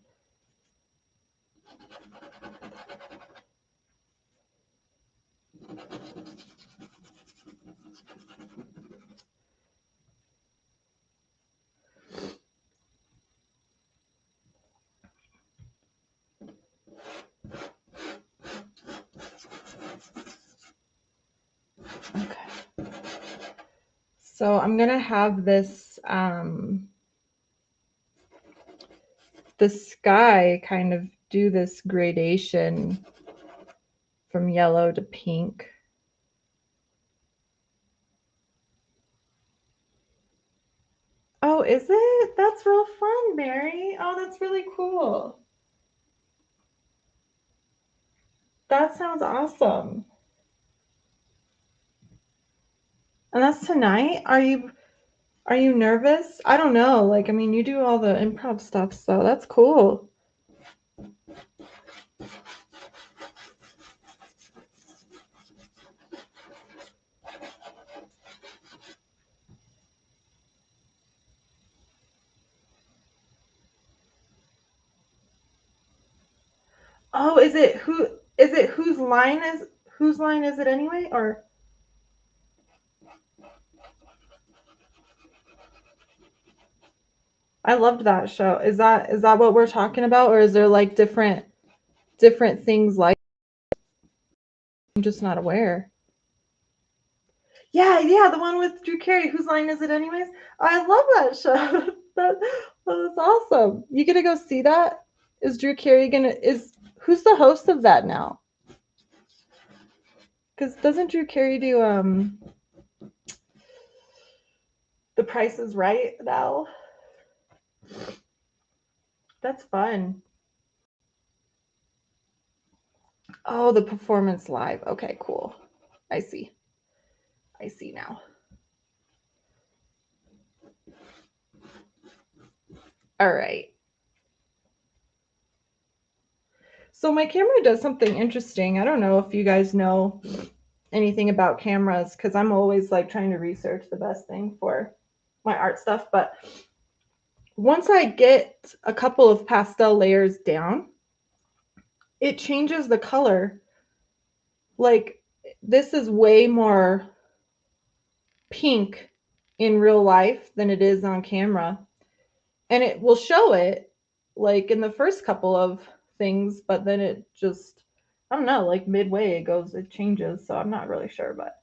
Speaker 1: Okay. So I'm gonna have this the sky kind of do this gradation from yellow to pink. Oh, is it? That's real fun, Mary. Oh, that's really cool. That sounds awesome. And that's tonight? Are you nervous? I don't know. Like, I mean, you do all the improv stuff, so that's cool. Oh, whose line is it anyway? Or I loved that show. Is that what we're talking about, or is there like different things like I'm just not aware? Yeah, the one with Drew Carey. Whose line is it anyways? I love that show. That's awesome. You gonna go see that? Is Drew Carey gonna is who's the host of that now? Because doesn't Drew Carey do The Price is Right now? That's fun. Oh, the performance live. Okay, cool. I see. I see now. All right. So my camera does something interesting. I don't know if you guys know anything about cameras because I'm always like trying to research the best thing for my art stuff. But once I get a couple of pastel layers down, it changes the color. Like this is way more pink in real life than it is on camera. And it will show it like in the first couple of things, but then it just, I don't know, like midway it changes. So I'm not really sure, but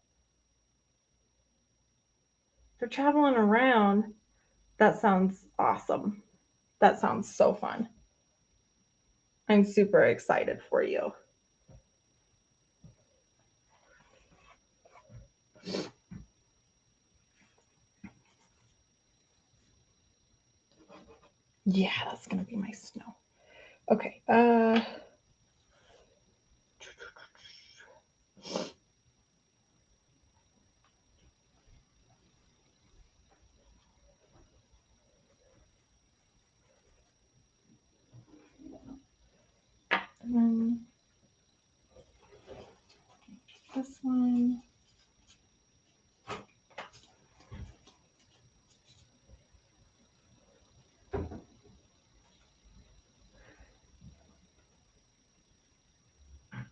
Speaker 1: for traveling around, that sounds awesome. That sounds so fun. I'm super excited for you. Yeah, that's gonna be my snow. Okay. And then this one.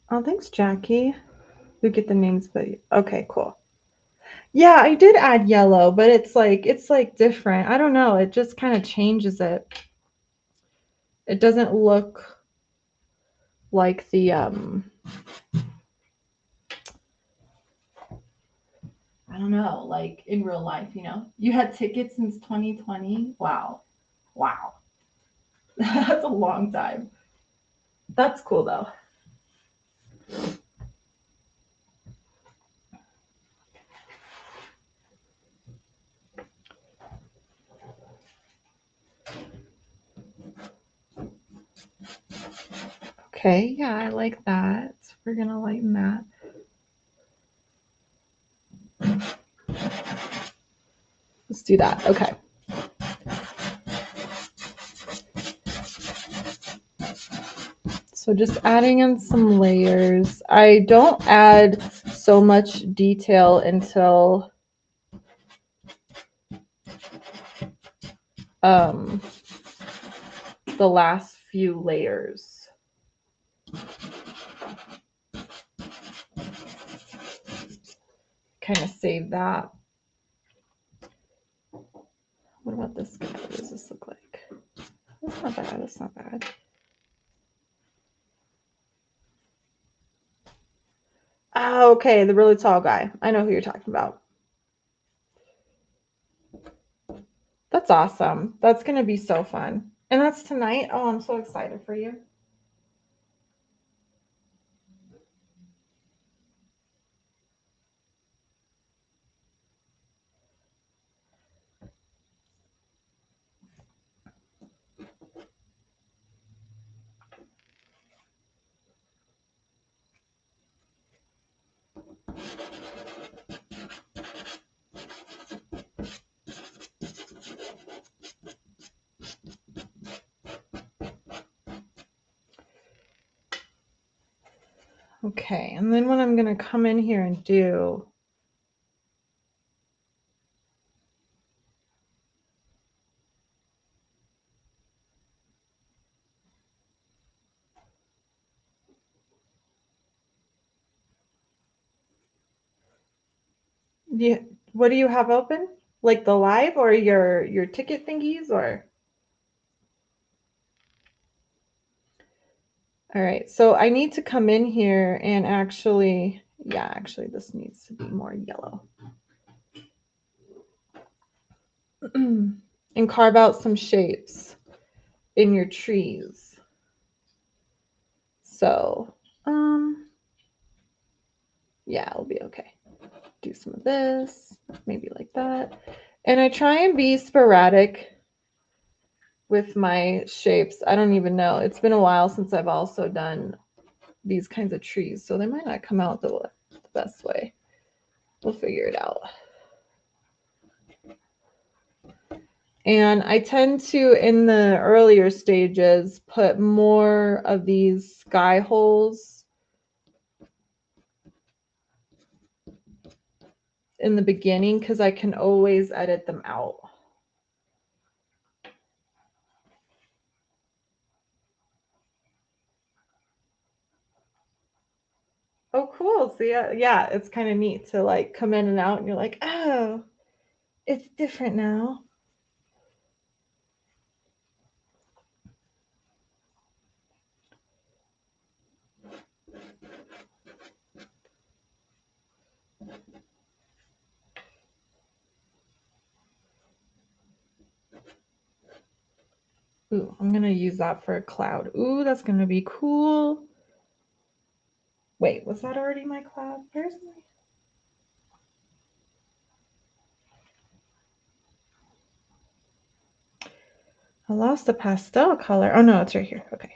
Speaker 1: Oh, thanks, Jackie. We get the names, but okay, cool. Yeah, I did add yellow, but it's like different. I don't know. It just kind of changes it. It doesn't look like the I don't know, like in real life, you know. You had tickets since 2020. Wow. Wow. That's a long time. That's cool though. Okay, yeah, I like that. We're gonna lighten that. Let's do that. Okay. So just adding in some layers. I don't add so much detail until the last few layers. Kind of save that. What about this guy? What does this look like? That's not bad. That's not bad. Oh, okay, the really tall guy. I know who you're talking about. That's awesome. That's going to be so fun. And that's tonight. Oh, I'm so excited for you. Okay, and then what I'm going to come in here and do, what do you have open? Like the live or your ticket thingies or? All right, so I need to come in here and actually, yeah, actually this needs to be more yellow. And carve out some shapes in your trees. So, yeah, it'll be okay. Do some of this, maybe like that. And I try and be sporadic with my shapes. I don't even know. It's been a while since I've also done these kinds of trees, so they might not come out the best way. We'll figure it out. And I tend to, in the earlier stages, put more of these sky holes in the beginning because I can always edit them out. Oh, cool. So yeah, it's kind of neat to like come in and out and you're like, oh, it's different now. Ooh, I'm going to use that for a cloud. Ooh, that's going to be cool. Wait, was that already my cloud? Where's my... I lost the pastel color. Oh, no, it's right here. Okay.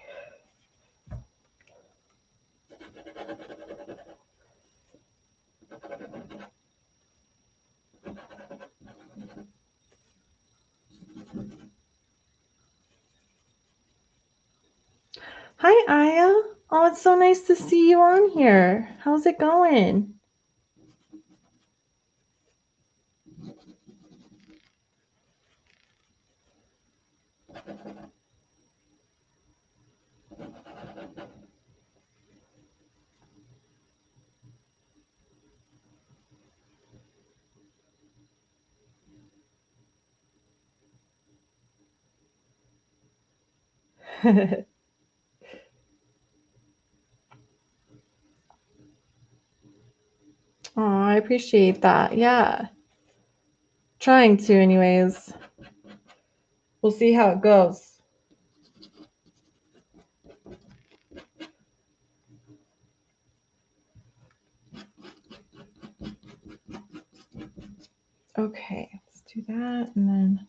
Speaker 1: Hi, Aya. Oh, it's so nice to see you on here. How's it going? Oh, I appreciate that. Yeah. Trying to, anyways. We'll see how it goes. Okay, let's do that and then.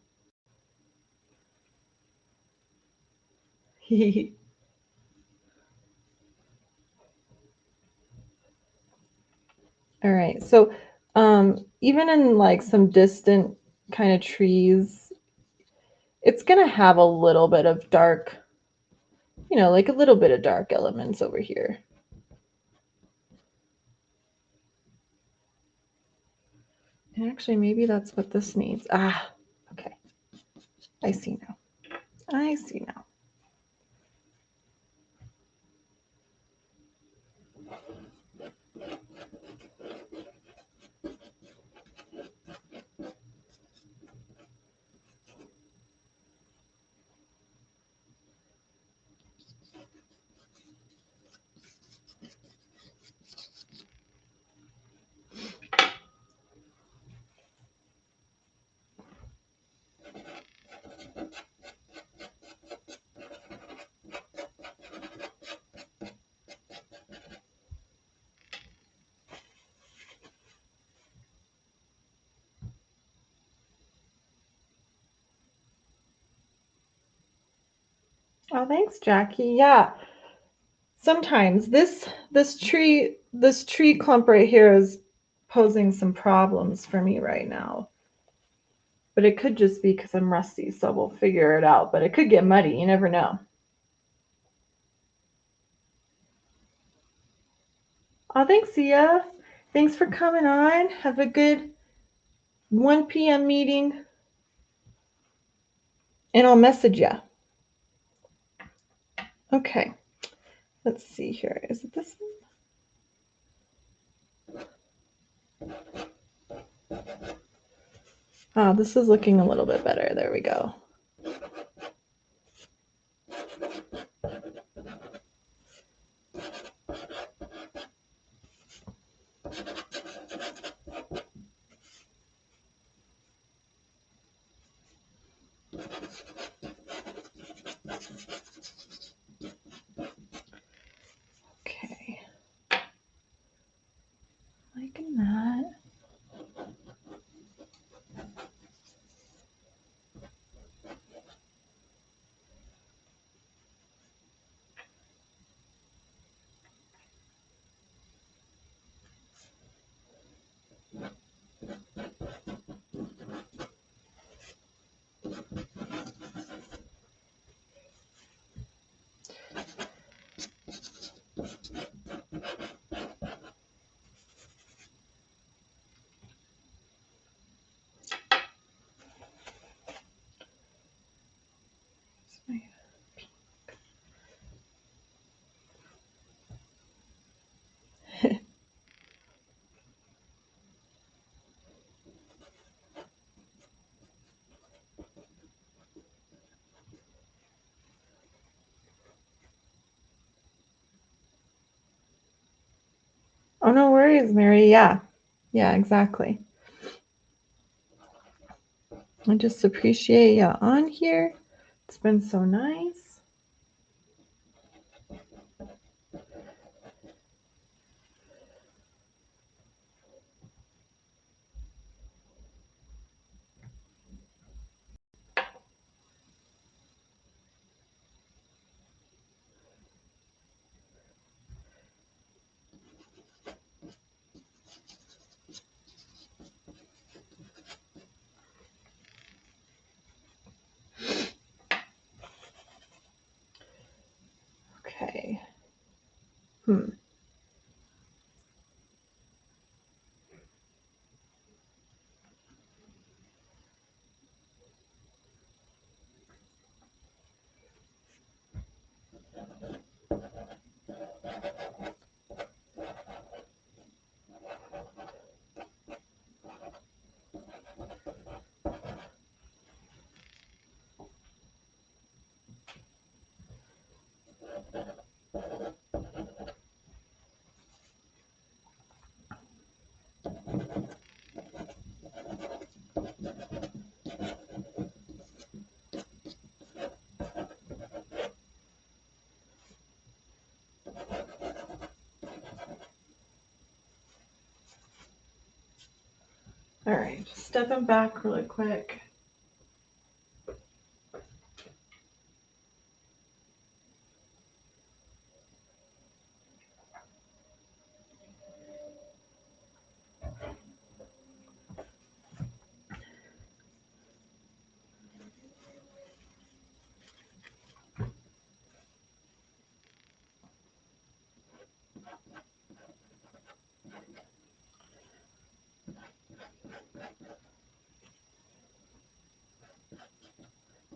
Speaker 1: All right. So even in like some distant kind of trees, it's going to have a little bit of dark, like a little bit of dark elements over here. And actually, maybe that's what this needs. Ah, okay. I see now. I see now. Oh, thanks, Jackie. Yeah. Sometimes this tree clump right here is posing some problems for me right now. But it could just be because I'm rusty, so we'll figure it out. But it could get muddy. You never know. Oh, thanks, Sia. Thanks for coming on. Have a good 1 p.m. meeting. And I'll message you. Okay. Let's see here. Is it this one? Oh, this is looking a little bit better. There we go. Okay. Liking that. Oh, no worries, Mary. Yeah. Yeah, exactly. I just appreciate you on here. It's been so nice. Okay. All right, just stepping back really quick.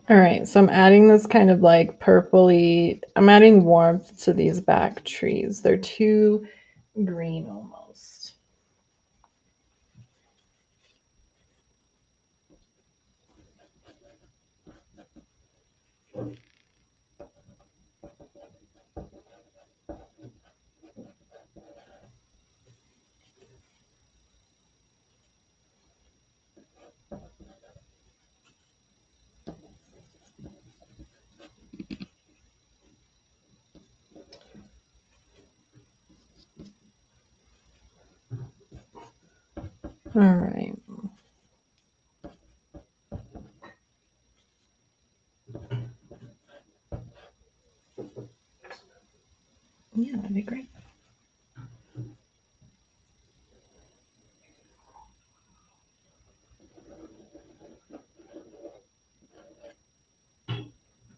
Speaker 3: All right, so I'm adding this kind of like purpley, I'm adding warmth to these back trees. They're too green almost. All right. Yeah, that'd be great.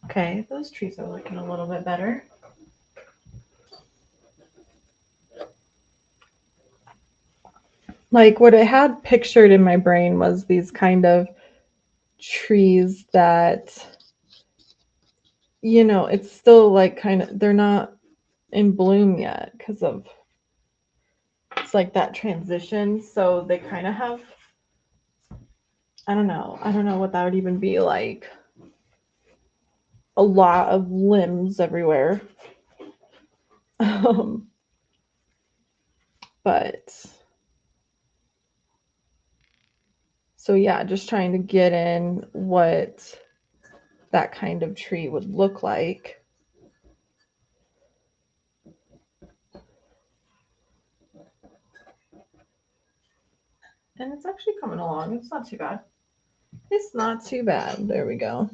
Speaker 3: Okay, those trees are looking a little bit better. Like what I had pictured in my brain was these kind of trees that, you know, it's still like kind of, they're not in bloom yet because of, it's like that transition. So they kind of have, I don't know what that would even be like. A lot of limbs everywhere. But so yeah, just trying to get in what that kind of tree would look like. And it's actually coming along. It's not too bad. It's not too bad. There we go.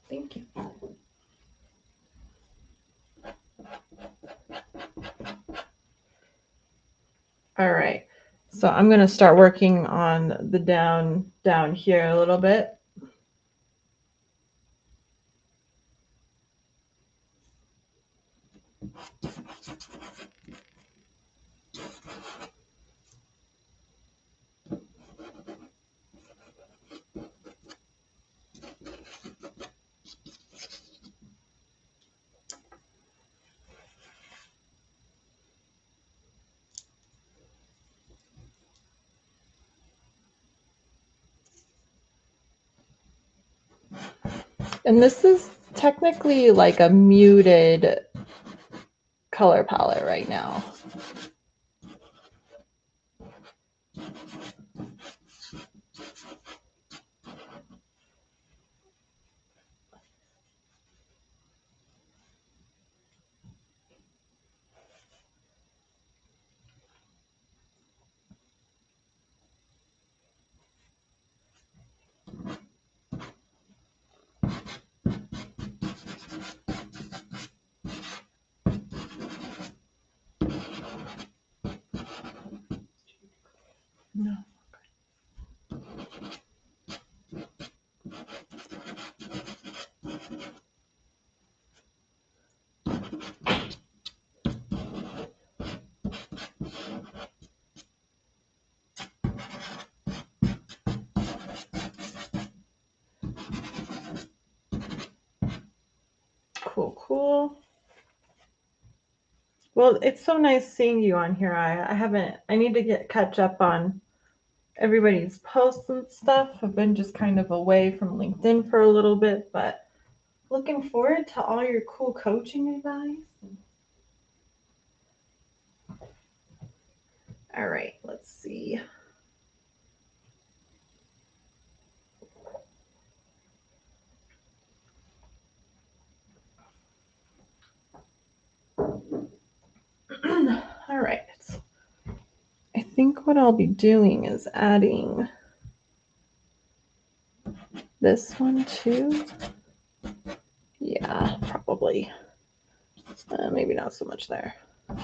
Speaker 3: Thank you. All right. So I'm going to start working on the down here a little bit. And this is technically like a muted color palette right now. No. Cool. Well, it's so nice seeing you on here. I need to catch up on everybody's posts and stuff. I've been just kind of away from LinkedIn for a little bit, but looking forward to all your cool coaching advice. All right, let's see. All right. I think what I'll be doing is adding this one too. Yeah, probably. Maybe not so much there. All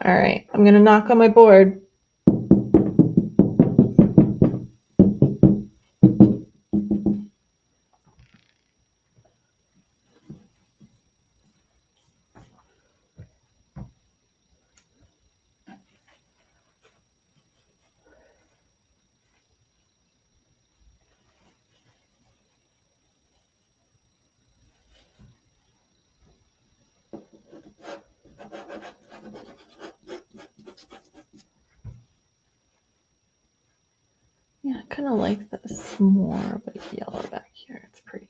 Speaker 3: right, I'm going to knock on my board. kind of like this more, but yellow back here. It's pretty.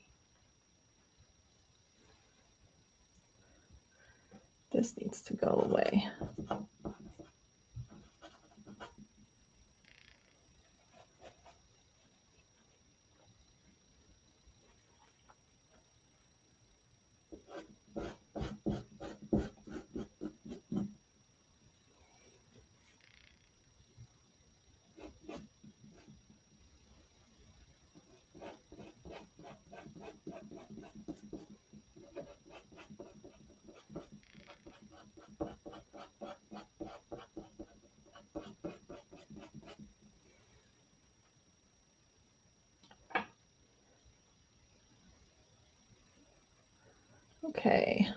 Speaker 3: This needs to go away. Okay.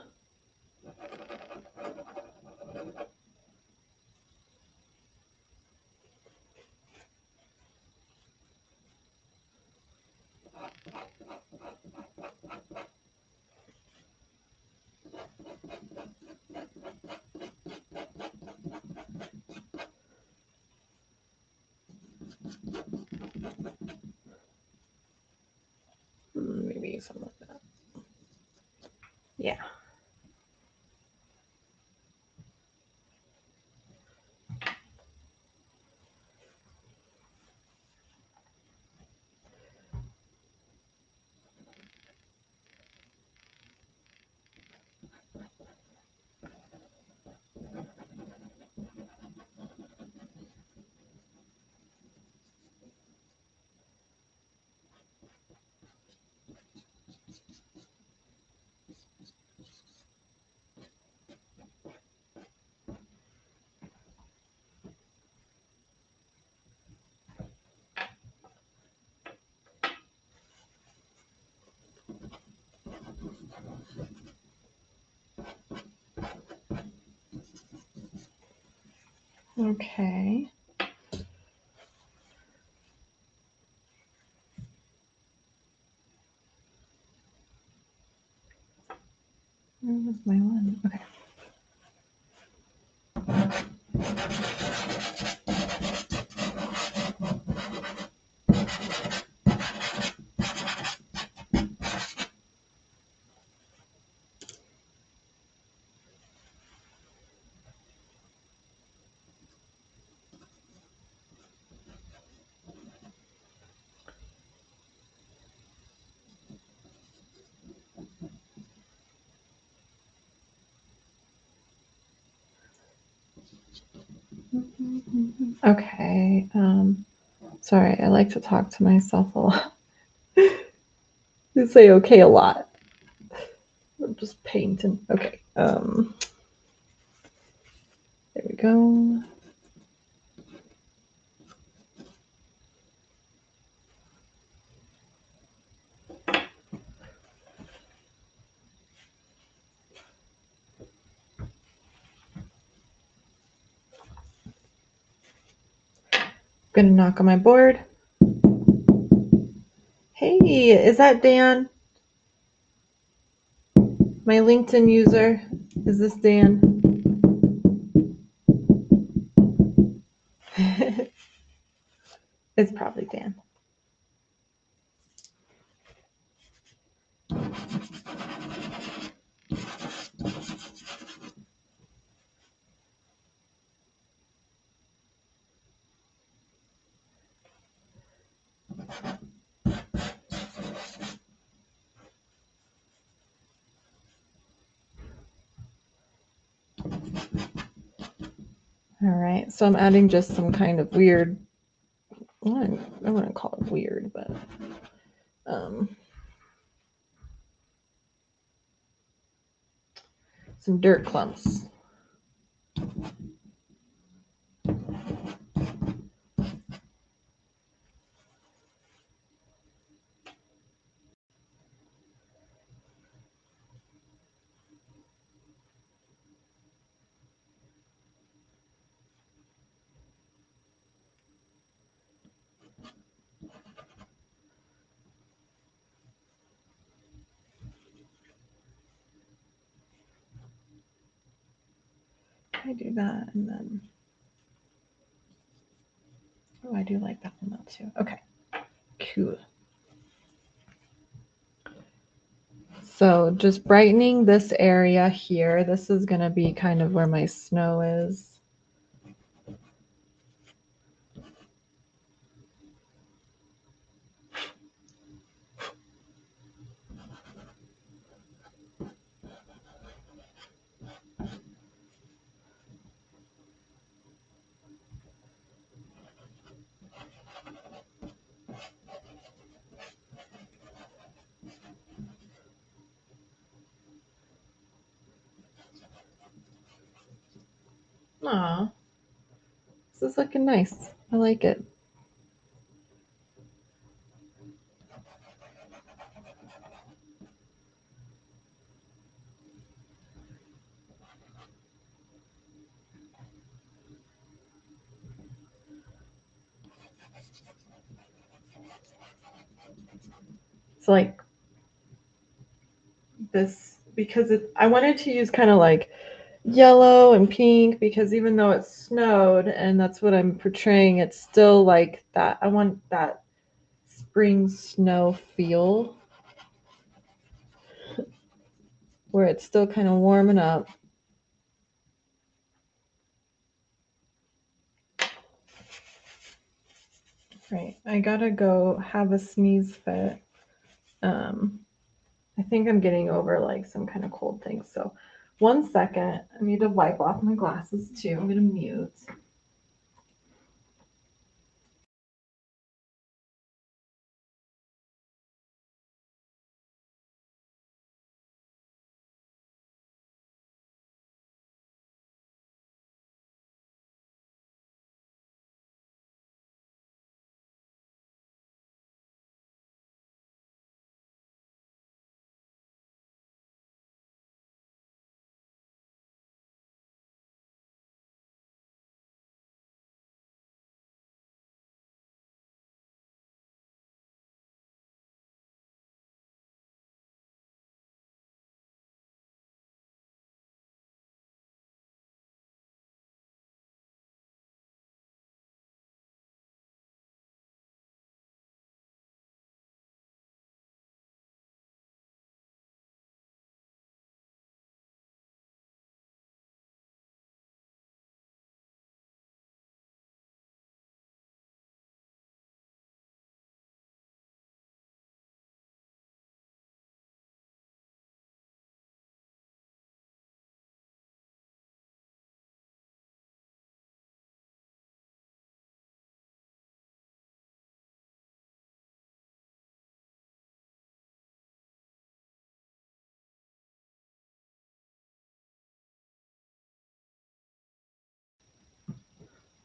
Speaker 3: Maybe something like that. Yeah. Okay. Where was my one? Okay. Okay. Sorry, I like to talk to myself a lot. You say okay a lot. I'm just painting. Okay. There we go. Gonna knock on my board. Hey, is that Dan? My LinkedIn user? Is this Dan? It's probably Dan. All right, so I'm adding just some kind of weird, I wouldn't call it weird, but some dirt clumps. I do that, and then, oh, I do like that one though too. Okay. too. So just brightening this area here. This is going to be kind of where my snow is. Aw, this is looking nice. I like it. It's like this because I wanted to use kind of like yellow and pink because even though it snowed and that's what I'm portraying, it's still like that. I want that spring snow feel where it's still kind of warming up. Right, I gotta go have a sneeze fit. I think I'm getting over like some kind of cold thing. So 1 second, I need to wipe off my glasses too. I'm gonna mute.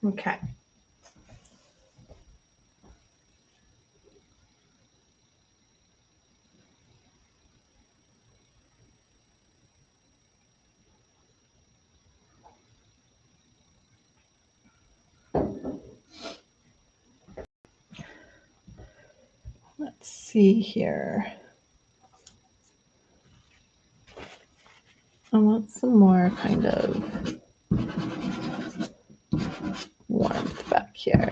Speaker 3: Okay. Let's see here. I want some more kind of warmth back here.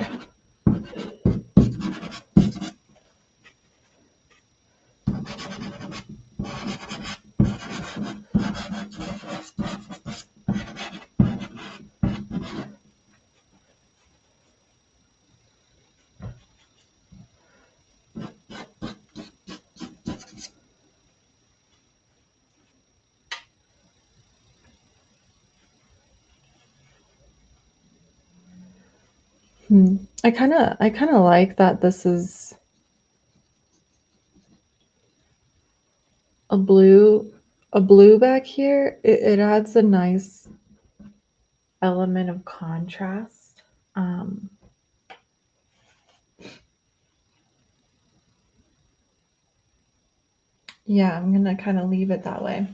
Speaker 3: I kind of like that this is a blue back here. It adds a nice element of contrast. Yeah, I'm gonna kind of leave it that way.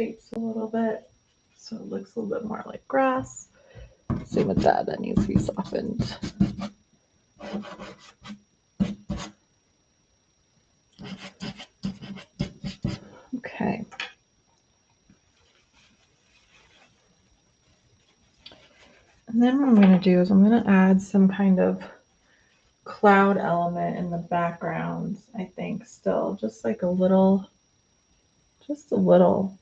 Speaker 3: shapes a little bit so it looks a little bit more like grass. Same with that needs to be softened. Okay. And then what I'm going to do is I'm going to add some kind of cloud element in the background, I think, still. Just like a little, just a little.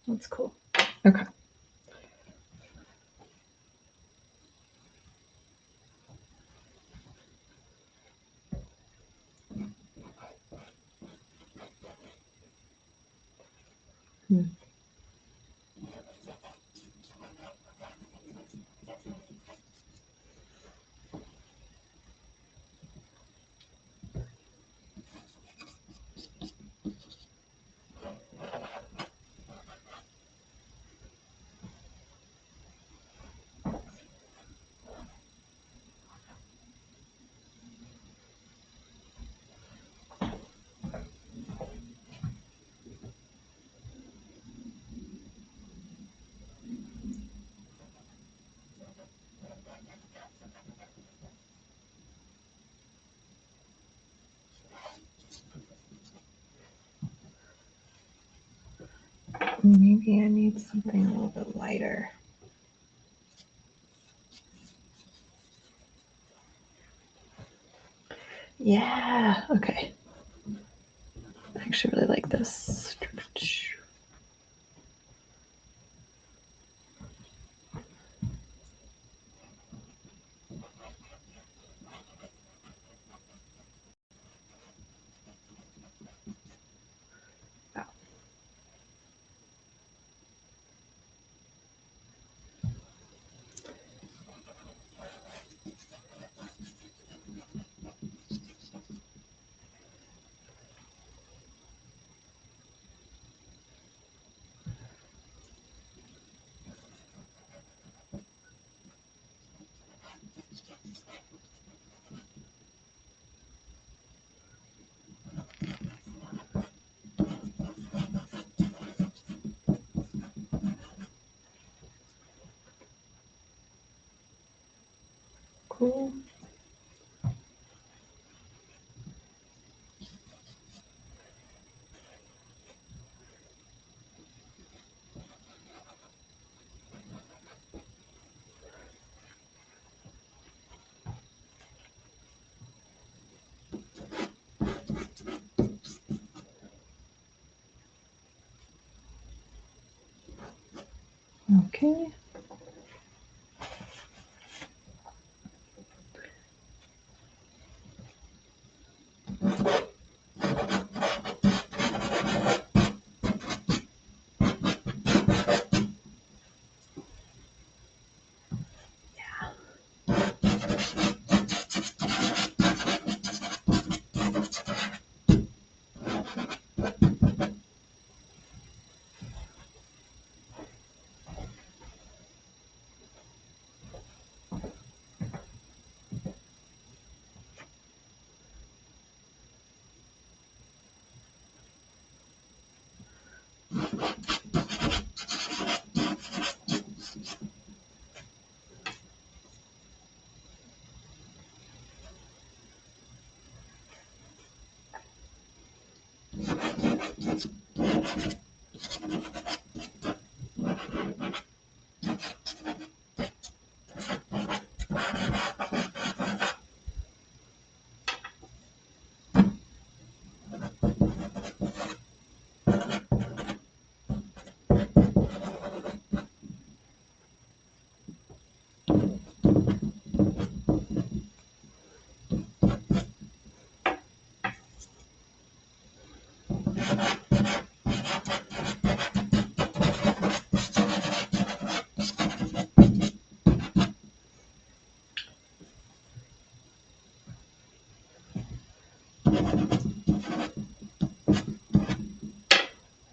Speaker 3: That's cool. Okay. Maybe I need something a little bit lighter. Yeah, okay. I actually really like this. Cool. Okay.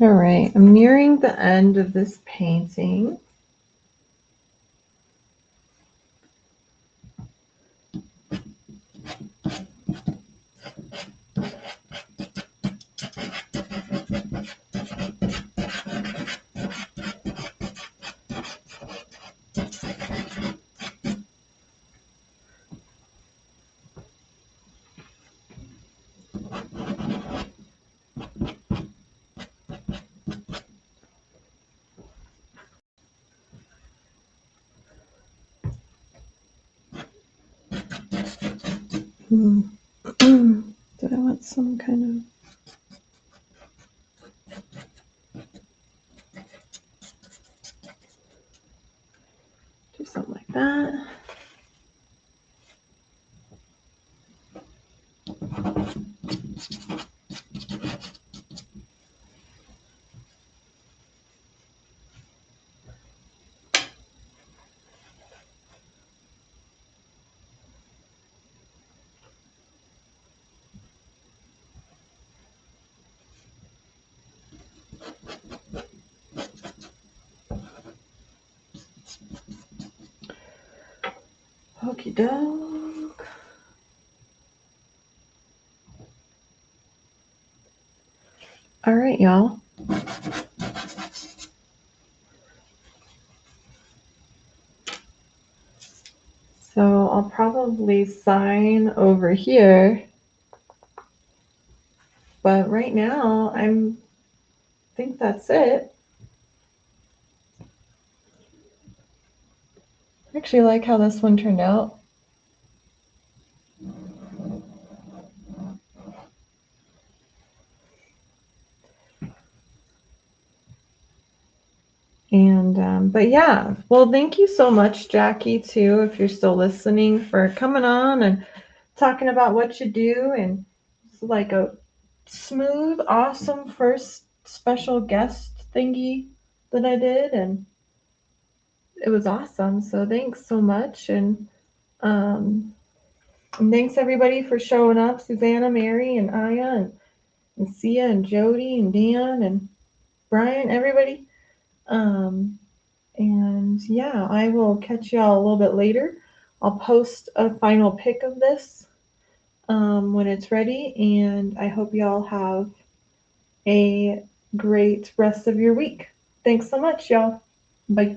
Speaker 3: All right, I'm nearing the end of this painting. Do I want some kind of, do something like that? Okie doke. All right, y'all. So I'll probably sign over here. But right now, I think that's it. I actually like how this one turned out. And but yeah, well, thank you so much, Jackie, too, if you're still listening, for coming on and talking about what you do. And it's like a smooth, awesome first special guest thingy that I did, and it was awesome. So thanks so much, and thanks everybody for showing up, Susanna, Mary, and Aya, and Sia, and Jody, and Dan, and Brian, everybody. And yeah, I will catch y'all a little bit later. I'll post a final pic of this when it's ready, and I hope y'all have a great rest of your week. Thanks so much, y'all. Bye.